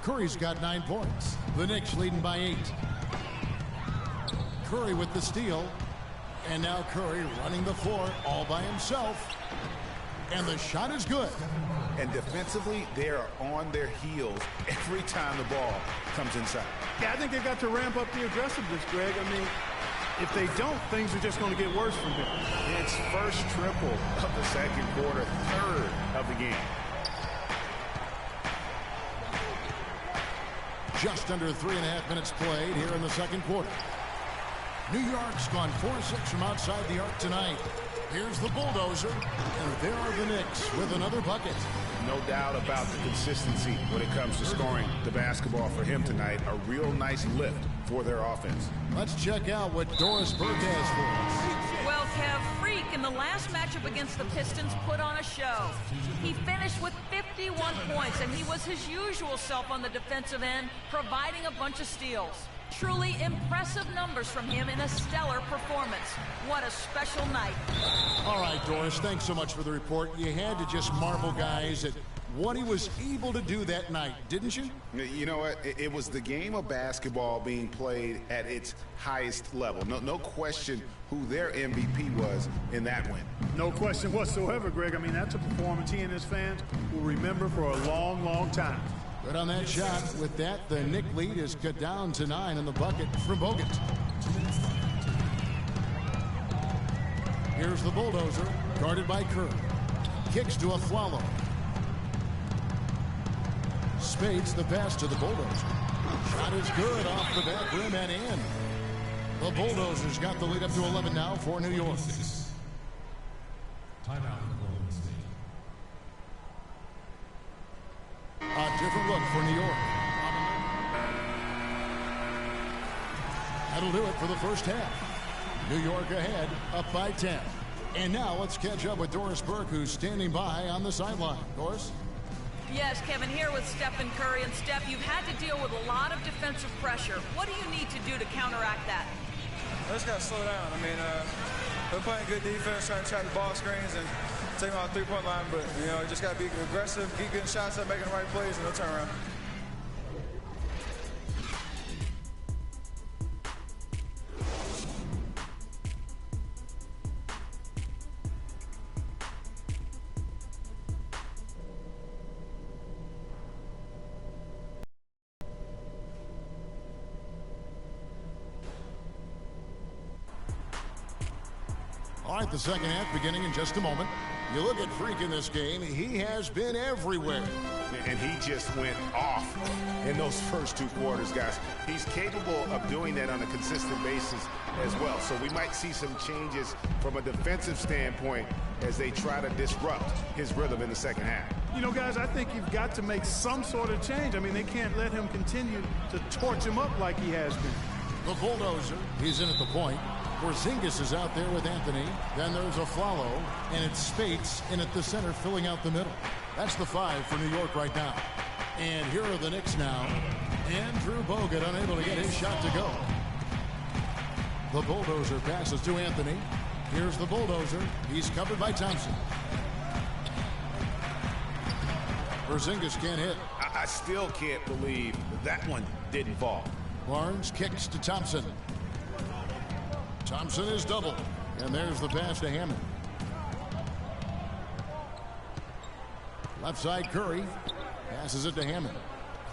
Curry's got 9 points. The Knicks leading by 8. Curry with the steal. And now Curry running the floor all by himself. And the shot is good. And defensively, they are on their heels every time the ball comes inside. Yeah, I think they've got to ramp up the aggressiveness, Greg. I mean, If they don't, things are just going to get worse from here. It's first triple of the second quarter, third of the game. Just under 3.5 minutes played here in the second quarter. New York's gone 4-6 from outside the arc tonight. Here's the bulldozer, and there are the Knicks with another bucket. No doubt about the consistency when it comes to scoring the basketball for him tonight. A real nice lift for their offense. Let's check out what Doris Burke has for us. Well, Kev, Freak in the last matchup against the Pistons put on a show. He finished with 51 points, and he was his usual self on the defensive end, providing a bunch of steals. Truly impressive numbers from him in a stellar performance. What a special night. All right, Doris, thanks so much for the report. You had to just marvel, guys, at what he was able to do that night, didn't you? You know what? It was the game of basketball being played at its highest level. No question who their MVP was in that win. No question whatsoever, Greg. I mean, that's a performance he and his fans will remember for a long, long time. Good on that shot. With that, the Knick lead is cut down to 9 in the bucket from Bogut. Here's the bulldozer, guarded by Kerr. Kicks to Afflalo. Spades the pass to the bulldozer. Shot is good off the back rim and in. The bulldozers got the lead up to 11 now for New York. Timeout. A different look for New York. That'll do it for the first half. New York ahead, up by 10. And now let's catch up with Doris Burke, who's standing by on the sideline. Doris? Yes, Kevin, here with Stephen Curry. And Steph, you've had to deal with a lot of defensive pressure. What do you need to do to counteract that? I just got to slow down. I mean, we're playing good defense, trying to track the ball screens and take them out the three-point line, but, you know, just got to be aggressive, keep getting shots up, making the right plays, and no turnaround. All right, the second half beginning in just a moment. You look at Freak in this game, he has been everywhere. And he just went off in those first two quarters, guys. He's capable of doing that on a consistent basis as well. So we might see some changes from a defensive standpoint as they try to disrupt his rhythm in the second half. You know, guys, I think you've got to make some sort of change. I mean, they can't let him continue to torch him up like he has been. The bulldozer, he's in at the point. Porzingis is out there with Anthony. Then there's Afflalo, and it's Spates in at the center, filling out the middle. That's the 5 for New York right now. And here are the Knicks now. Andrew Bogut unable to get his shot to go. The bulldozer passes to Anthony. Here's the bulldozer. He's covered by Thompson. Porzingis can't hit. I still can't believe that one didn't fall. Barnes kicks to Thompson. Thompson is double. And there's the pass to Hammond. Left side Curry. Passes it to Hammond.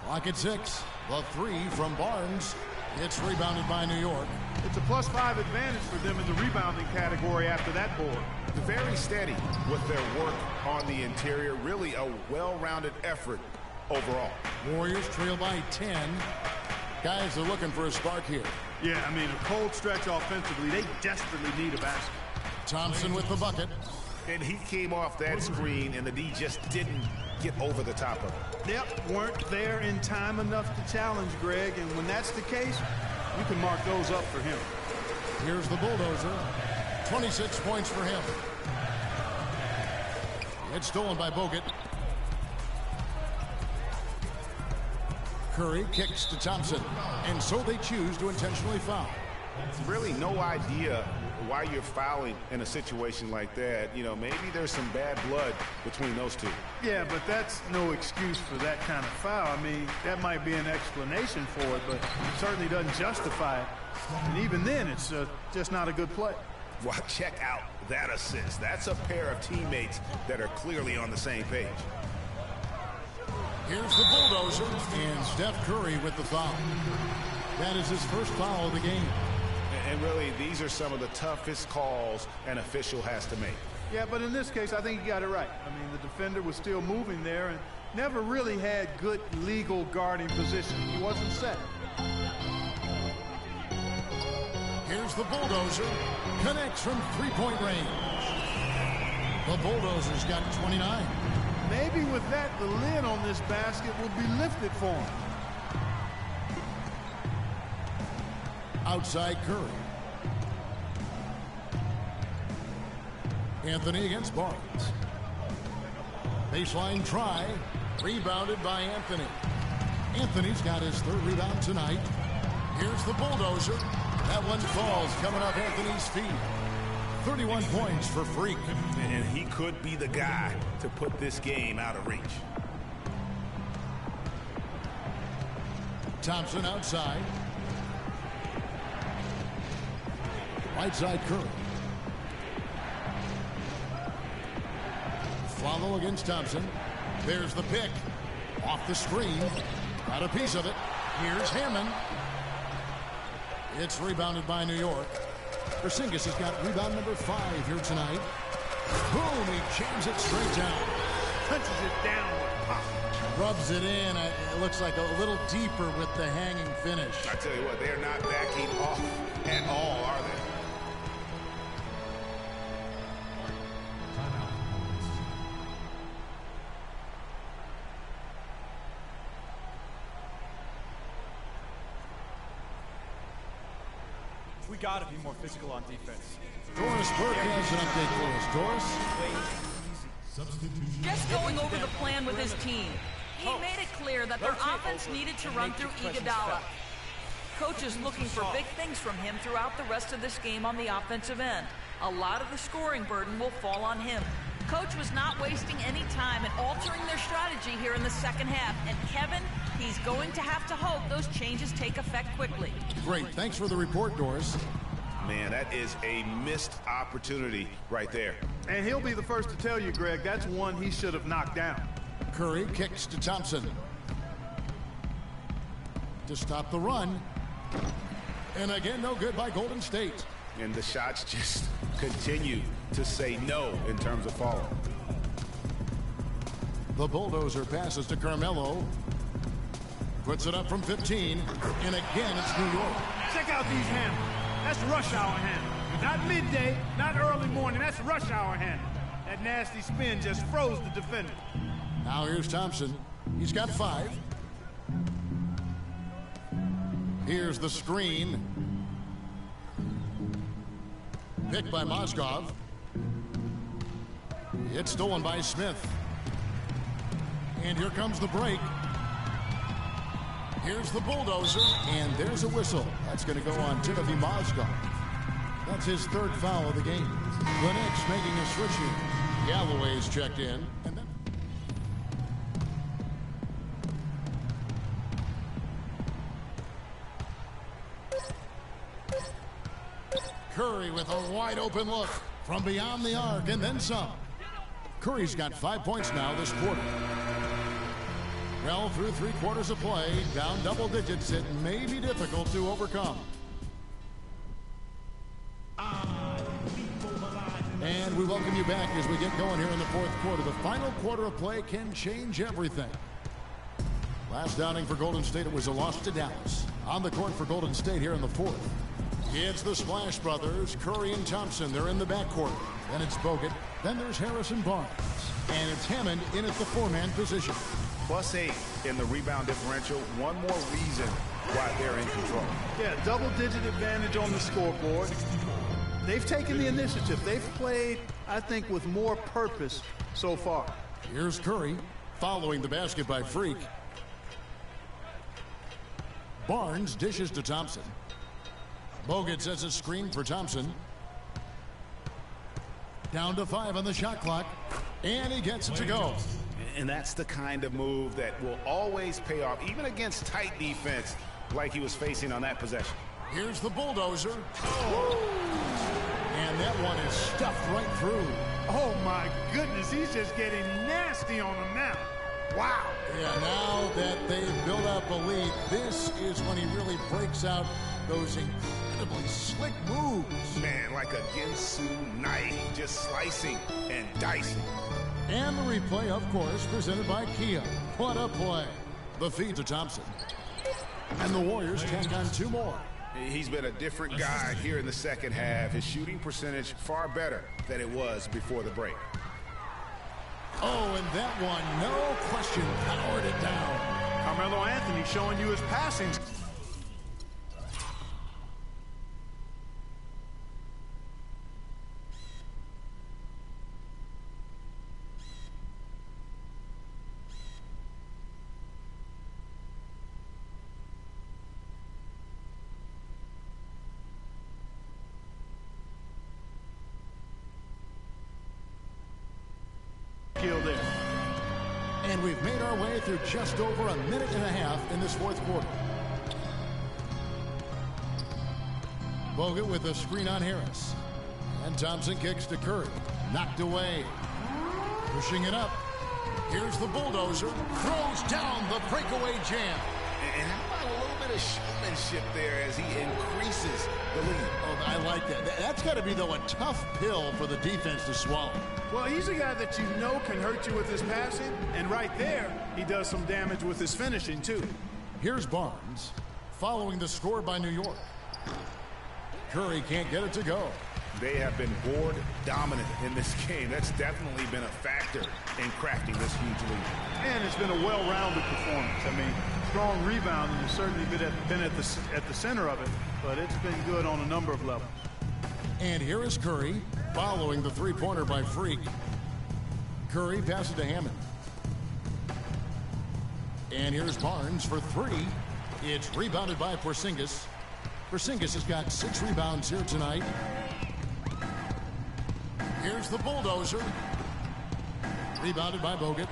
Clock at 6. The 3 from Barnes. It's rebounded by New York. It's a +5 advantage for them in the rebounding category after that board. Very steady with their work on the interior. Really a well-rounded effort overall. Warriors trail by 10. Guys are looking for a spark here. Yeah, I mean, a cold stretch offensively. They desperately need a basket. Thompson with the bucket. And he came off that screen, and the D just didn't get over the top of it. Yep, weren't there in time enough to challenge Greg, and when that's the case, you can mark those up for him. Here's the bulldozer. 26 points for him. It's stolen by Bogut. Curry kicks to Thompson, and so they choose to intentionally foul. Really no idea why you're fouling in a situation like that. You know, maybe there's some bad blood between those two. Yeah, but that's no excuse for that kind of foul. I mean, that might be an explanation for it, but it certainly doesn't justify it. And even then, it's just not a good play. Well, check out that assist. That's a pair of teammates that are clearly on the same page. Here's the bulldozer, and Steph Curry with the foul. That is his first foul of the game. And really, these are some of the toughest calls an official has to make. Yeah, but in this case, I think he got it right. I mean, the defender was still moving there and never really had good legal guarding position. He wasn't set. Here's the Bulldozer. Connects from three-point range. The Bulldozer's got 29. Maybe with that, the lid on this basket will be lifted for him. Outside Curry. Anthony against Barnes. Baseline try. Rebounded by Anthony. Anthony's got his third rebound tonight. Here's the Bulldozer. That one falls coming off Anthony's feet. 31 points for Freak. And he could be the guy to put this game out of reach. Thompson outside. Right side Curry. Follow against Thompson. There's the pick. Off the screen. Got a piece of it. Here's Hammond. It's rebounded by New York. Porzingis has got rebound number 5 here tonight. Boom, he jams it straight down. Punches it down with pop. Rubs it in. It looks like a little deeper with the hanging finish. I tell you what, they're not backing off at all, are they? We gotta be more physical on defense. Doris Burke has an update for us. Doris? Just going over the plan with his team. He made it clear that their offense needed to run through Iguodala. Coach is looking for big things from him throughout the rest of this game on the offensive end. A lot of the scoring burden will fall on him. Coach was not wasting any time in altering their strategy here in the second half. And Kevin, he's going to have to hope those changes take effect quickly. Great. Thanks for the report, Doris. Man, that is a missed opportunity right there. And he'll be the first to tell you, Greg, that's one he should have knocked down. Curry kicks to Thompson. To stop the run. And again, no good by Golden State. And the shots just continue to say no in terms of falling. The Bulldozer passes to Carmelo. Puts it up from 15. And again, it's New York. Check out these handles. That's rush hour handle. Not midday, not early morning. That's rush hour handle. That nasty spin just froze the defender. Now here's Thompson. He's got 5. Here's the screen. Picked by Mozgov. It's stolen by Smith. And here comes the break. Here's the Bulldozer. And there's a whistle. That's going to go on Timothy Mozgov. That's his 3rd foul of the game. The Knicks making a switch here. Galloway's checked in. And then Curry with a wide open look from beyond the arc and then some. Curry's got 5 points now this quarter. Well, through 3 quarters of play, down double digits, it may be difficult to overcome. And we welcome you back as we get going here in the 4th quarter. The final quarter of play can change everything. Last outing for Golden State, it was a loss to Dallas. On the court for Golden State here in the 4th. It's the Splash Brothers, Curry and Thompson. They're in the backcourt. Then it's Bogut. Then there's Harrison Barnes. And it's Hammond in at the 4-man position. +8 in the rebound differential. One more reason why they're in control. Yeah, double-digit advantage on the scoreboard. They've taken the initiative. They've played, I think, with more purpose so far. Here's Curry following the basket by Freak. Barnes dishes to Thompson. Bogut sets a screen for Thompson. Down to 5 on the shot clock. And he gets it to go. And that's the kind of move that will always pay off, even against tight defense like he was facing on that possession. Here's the Bulldozer. And that one is stuffed right through. Oh, my goodness. He's just getting nasty on them now. Wow. Yeah, now that they've built up a lead, this is when he really breaks out those incredibly slick moves. Man, like a Ginsu knife, just slicing and dicing. And the replay, of course, presented by Kia. What a play. The feed to Thompson. And the Warriors tack on 2 more. He's been a different guy here in the second half. His shooting percentage far better than it was before the break. Oh, and that one, no question, powered it down. Carmelo Anthony showing you his passing. There. And we've made our way through just over a minute and a half in this 4th quarter. Bogut with a screen on Harris. And Thompson kicks to Curry. Knocked away. Pushing it up. Here's the bulldozer. Throws down the breakaway jam. And how about a little bit of showmanship there as he increases the lead? Oh, I like that. That's got to be, though, a tough pill for the defense to swallow. Well, he's a guy that you know can hurt you with his passing, and right there, he does some damage with his finishing, too. Here's Barnes, following the score by New York. Curry can't get it to go. They have been board dominant in this game. That's definitely been a factor in crafting this huge lead. And it's been a well-rounded performance. I mean, strong rebounding has certainly been at the center of it, but it's been good on a number of levels. And here is Curry, following the 3-pointer by Freak. Curry passes to Hammond. And here's Barnes for 3. It's rebounded by Porzingis. Porzingis has got 6 rebounds here tonight. Here's the bulldozer. Rebounded by Bogut.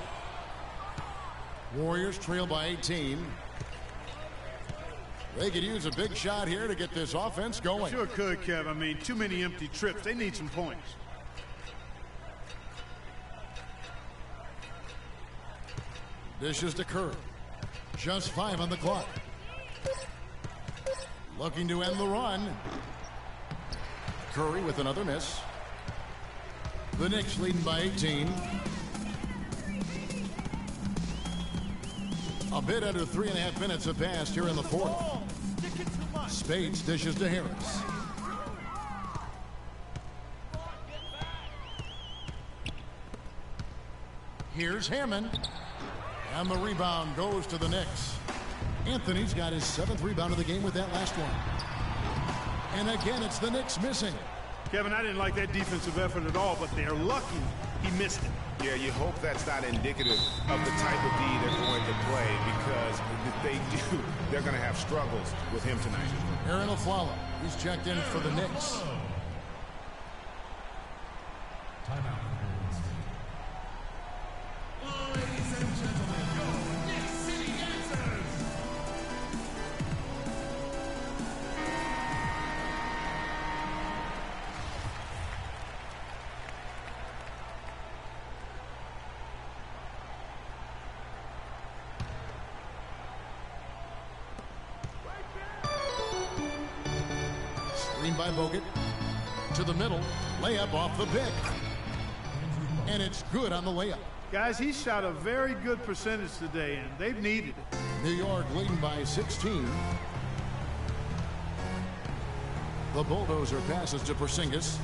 Warriors trail by 18. They could use a big shot here to get this offense going. Sure could, Kev. I mean, too many empty trips. They need some points. Dishes to Curry. Just 5 on the clock. Looking to end the run. Curry with another miss. The Knicks leading by 18. A bit under 3.5 minutes have passed here in the 4th. Spades dishes to Harris. Here's Hammond. And the rebound goes to the Knicks. Anthony's got his 7th rebound of the game with that last one. And again, it's the Knicks missing. Kevin, I didn't like that defensive effort at all, but they're lucky he missed it. Yeah, you hope that's not indicative of the type of D they're going to play, because if they do, they're going to have struggles with him tonight. Aaron Aflalo, he's checked in for the Knicks. Timeout. Ladies and gentlemen, your Knicks City Dancers. Screen by Bogut. To the middle. Layup off the pick. And it's good on the layup. Guys, he shot a very good percentage today, and they've needed it. New York leading by 16. The bulldozer passes to Porzingis.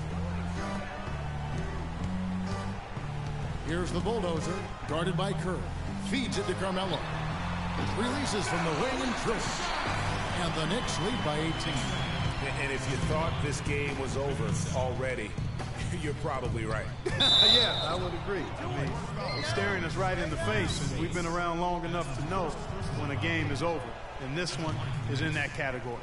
Here's the bulldozer, guarded by Curry. Feeds it to Carmelo. Releases from the wing and trips. And the Knicks lead by 18. And if you thought this game was over already, you're probably right. Yeah, I would agree. I mean, it's staring us right in the face, and we've been around long enough to know when a game is over. And this one is in that category.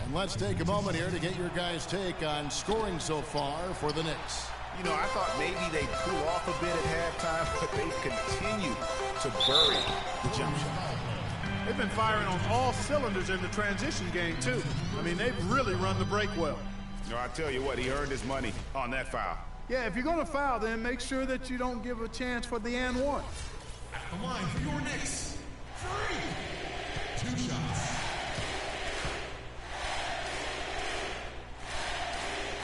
And let's take a moment here to get your guys' take on scoring so far for the Knicks. You know, I thought maybe they'd cool off a bit at halftime, but they've continued to bury the jump shot. They've been firing on all cylinders in the transition game, too. I mean, they've really run the break well. No, I tell you what, he earned his money on that foul. Yeah, if you're going to foul, then make sure that you don't give a chance for the and one. At the line for your Knicks, free. 2 shots.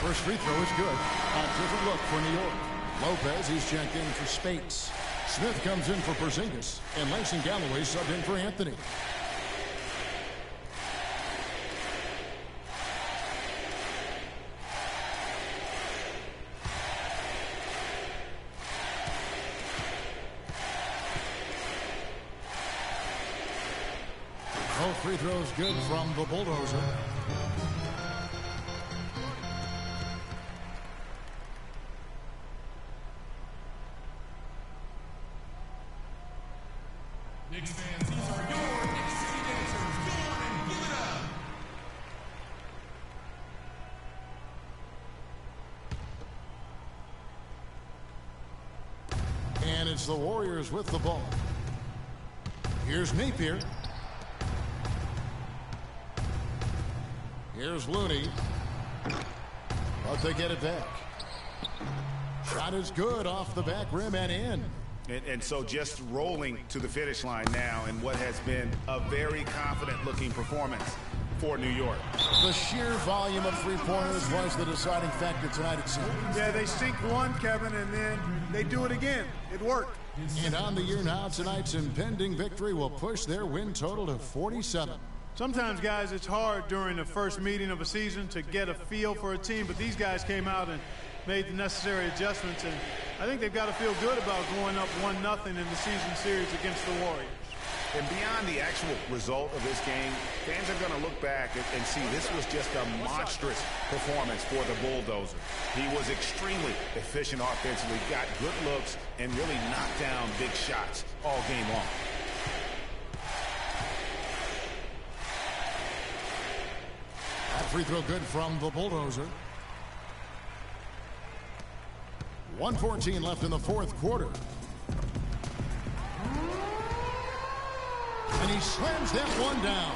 First free throw is good. A different look for New York. Lopez, he's checked in for Spates. Smith comes in for Porzingis. And Langston Galloway subbed in for Anthony. Both free throws good from the Bulldozer. Knicks fans, these are your Knicks City dancers. Go on and give it up. And it's the Warriors with the ball. Here's Napier. Here's Looney. But they get it back. Shot is good off the back rim and in. And so just rolling to the finish line now in what has been a very confident-looking performance for New York. The sheer volume of three-pointers was the deciding factor tonight, it seems. Yeah, they sink one, Kevin, and then they do it again. It worked. And on the year now, tonight's impending victory will push their win total to 47. Sometimes, guys, it's hard during the first meeting of a season to get a feel for a team, but these guys came out and made the necessary adjustments, and I think they've got to feel good about going up 1-0 in the season series against the Warriors. And beyond the actual result of this game, fans are going to look back and see this was just a monstrous performance for the Bulldozer. He was extremely efficient offensively, got good looks, and really knocked down big shots all game long. That free throw good from the Bulldozer. 1:14 left in the fourth quarter. And he slams that one down.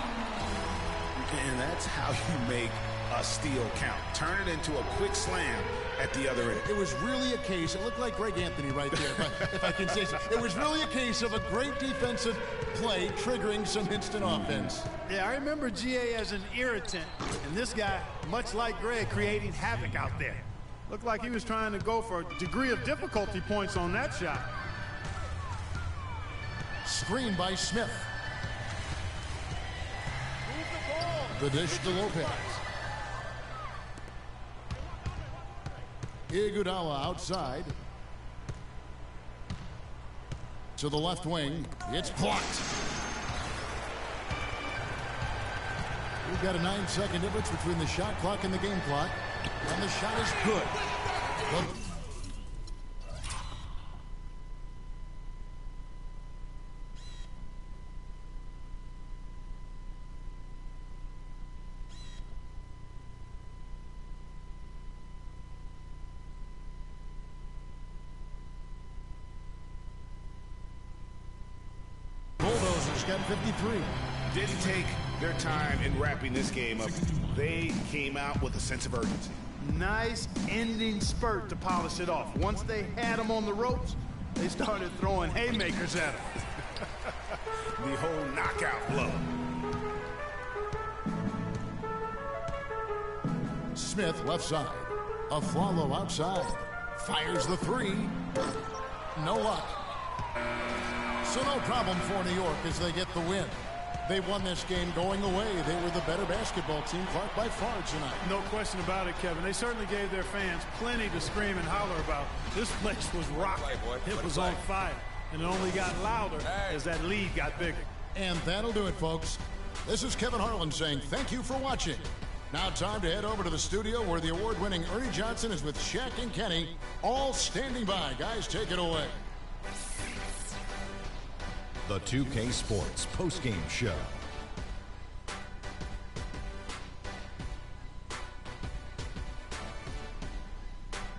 And that's how you make a steal count. Turn it into a quick slam at the other end. It was really a case, it looked like Greg Anthony right there, if I can say so. It was really a case of a great defensive play triggering some instant offense. Yeah, I remember GA as an irritant, and this guy, much like Greg, creating havoc out there. Looked like he was trying to go for a degree of difficulty points on that shot. Screen by Smith. The dish to Lopez. Iguodala outside. To the left wing. It's blocked. We've got a 9-second difference between the shot clock and the game clock. And the shot is good. Bulldozers got 53. Didn't take their time in wrapping this game up. They came out with a sense of urgency. Nice ending spurt to polish it off. Once they had him on the ropes, they started throwing haymakers at him. The whole knockout blow. Smith left side. Aflalo outside. Fires the three. No luck. So no problem for New York as they get the win. They won this game going away. They were the better basketball team, Clark, by far tonight. No question about it, Kevin. They certainly gave their fans plenty to scream and holler about. This place was rocking. It was on fire. And it only got louder as that lead got bigger. And that'll do it, folks. This is Kevin Harlan saying thank you for watching. Now time to head over to the studio where the award-winning Ernie Johnson is with Shaq and Kenny, all standing by. Guys, take it away. The 2K Sports postgame show.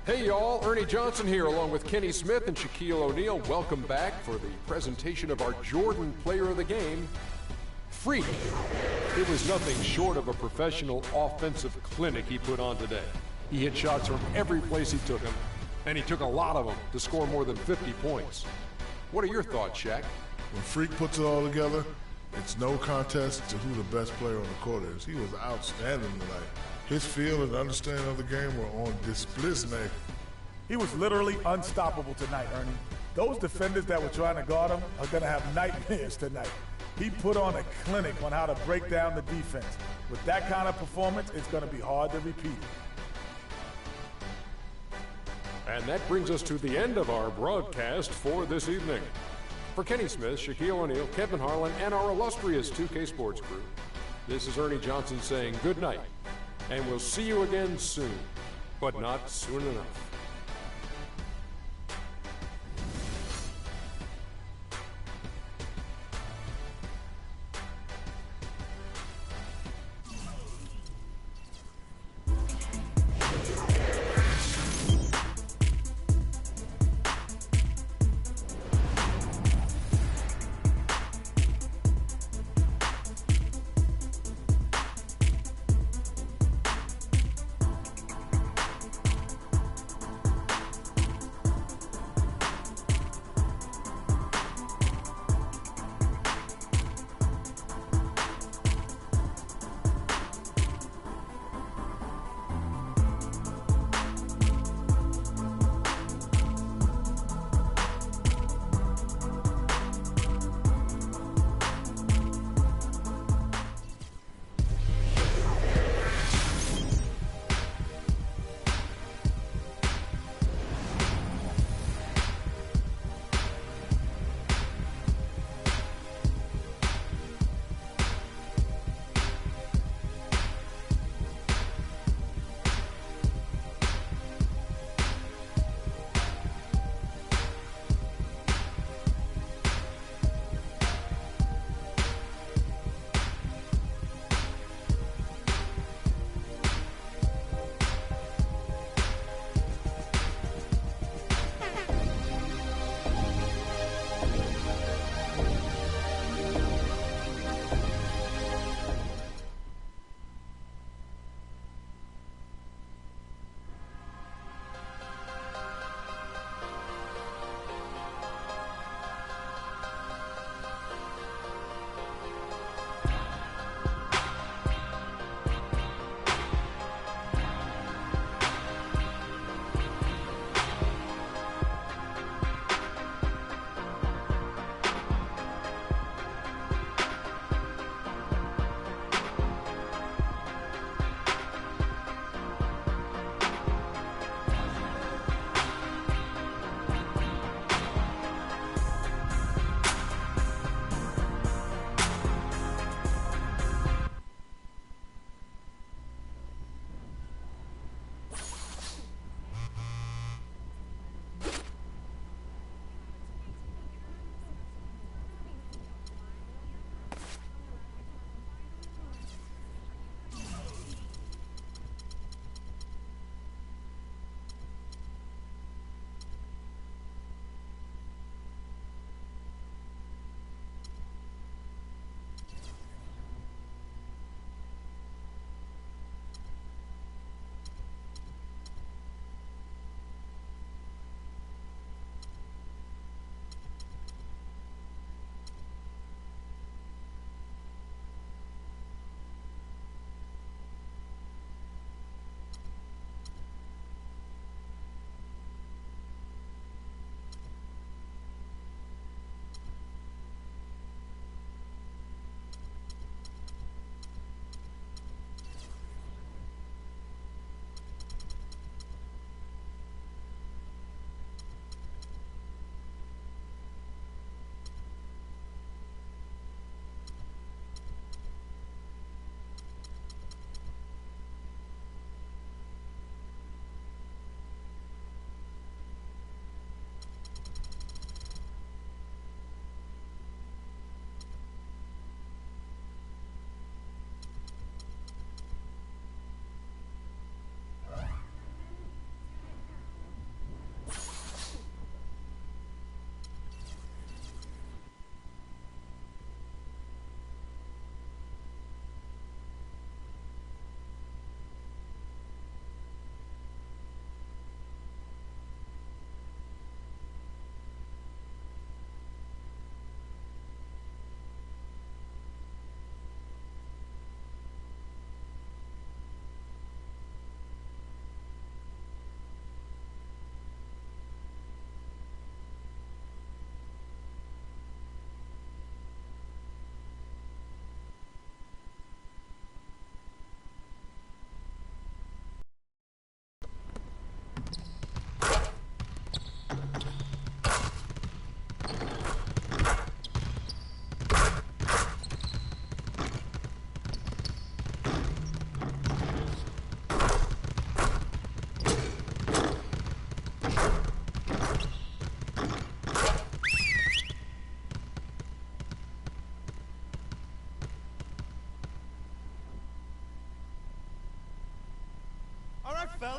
Hey y'all, Ernie Johnson here along with Kenny Smith and Shaquille O'Neal. Welcome back for the presentation of our Jordan Player of the Game, Freak. It was nothing short of a professional offensive clinic he put on today. He hit shots from every place he took them, and he took a lot of them to score more than 50 points. What are your thoughts, Shaq? When Freak puts it all together, it's no contest to who the best player on the court is. He was outstanding tonight. His feel and understanding of the game were on display. He was literally unstoppable tonight, Ernie. Those defenders that were trying to guard him are going to have nightmares tonight. He put on a clinic on how to break down the defense. With that kind of performance, it's going to be hard to repeat it. And that brings us to the end of our broadcast for this evening. For Kenny Smith, Shaquille O'Neal, Kevin Harlan, and our illustrious 2K Sports crew, this is Ernie Johnson saying good night, and we'll see you again soon, but not soon enough.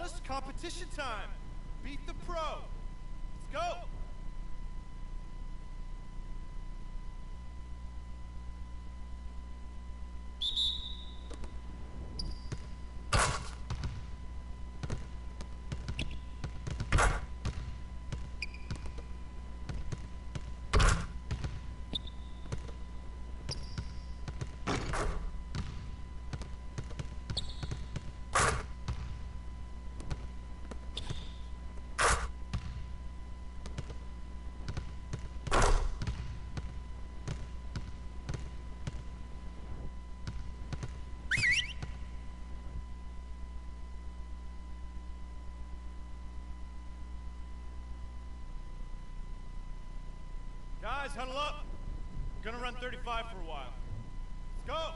fellas. Competition time. Beat the pro. Let's go. Guys, huddle up. We're gonna run 35 for a while. Let's go.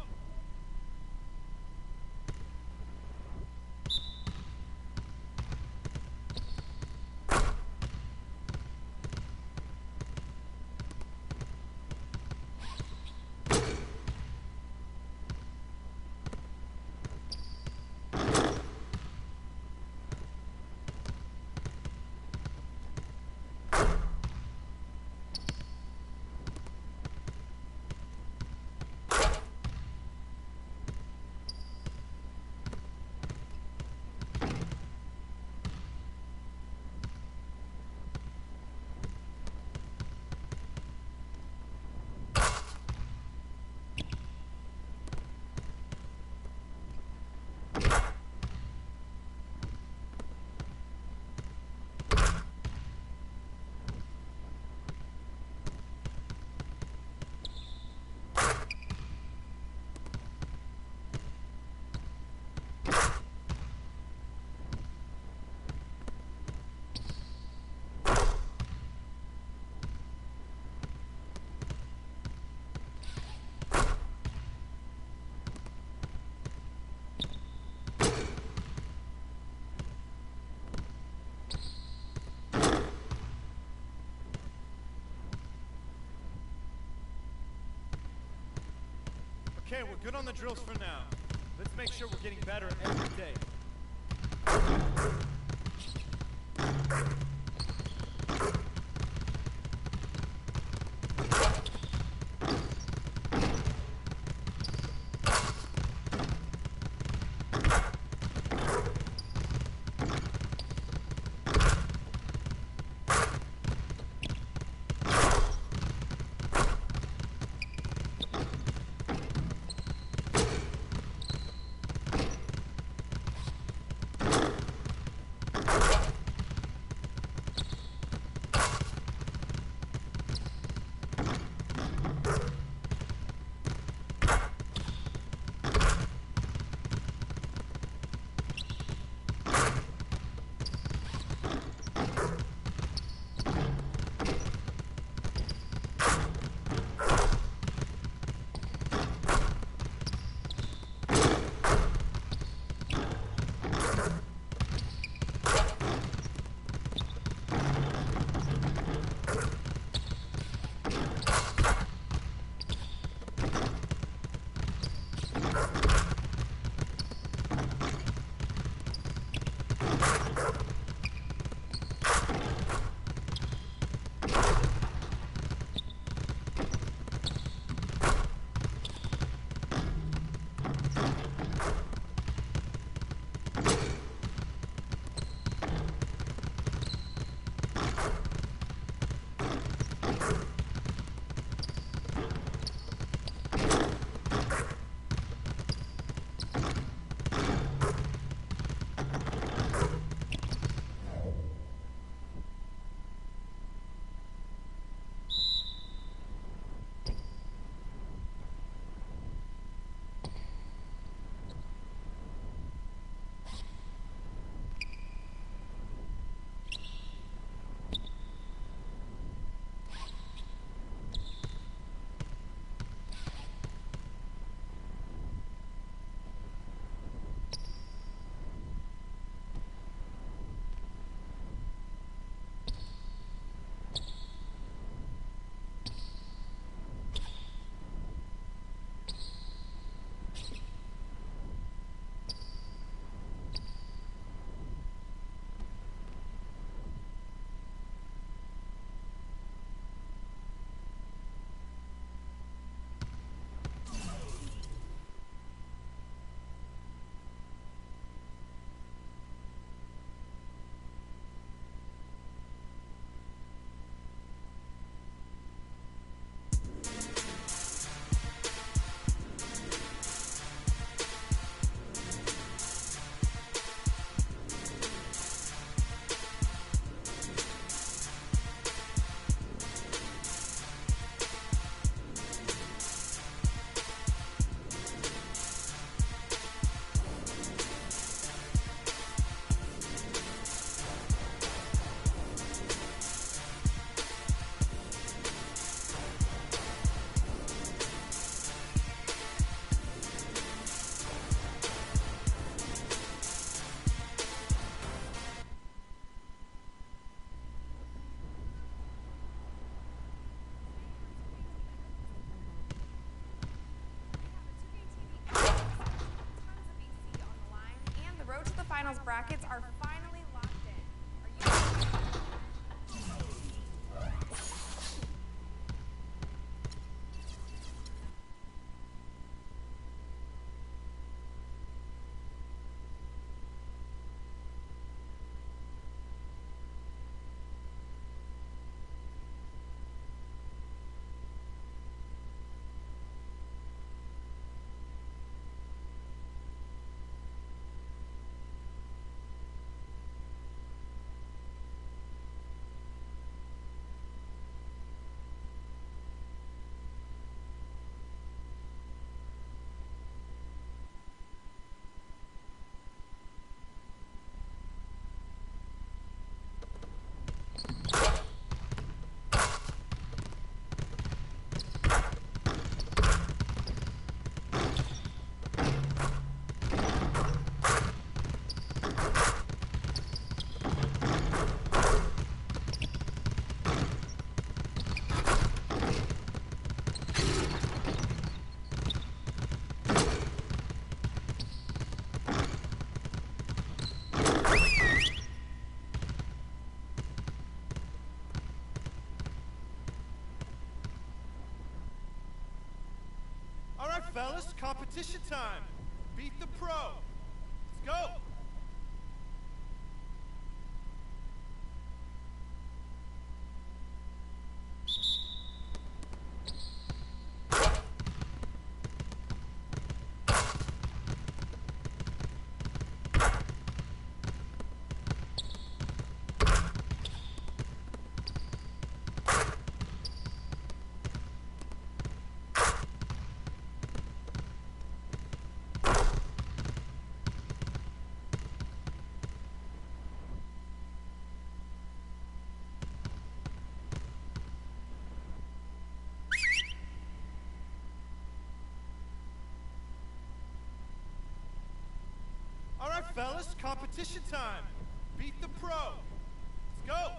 Okay, we're good on the drills for now. Let's make sure we're getting better every day. finals brackets are finally locked in. Are you... Fellas, competition time. Beat the pro. Let's go. All right, fellas, competition time. Beat the pro. Let's go.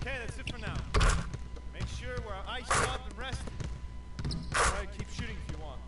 Okay, that's it for now. Make sure we're iced up and rested. All right, keep shooting if you want.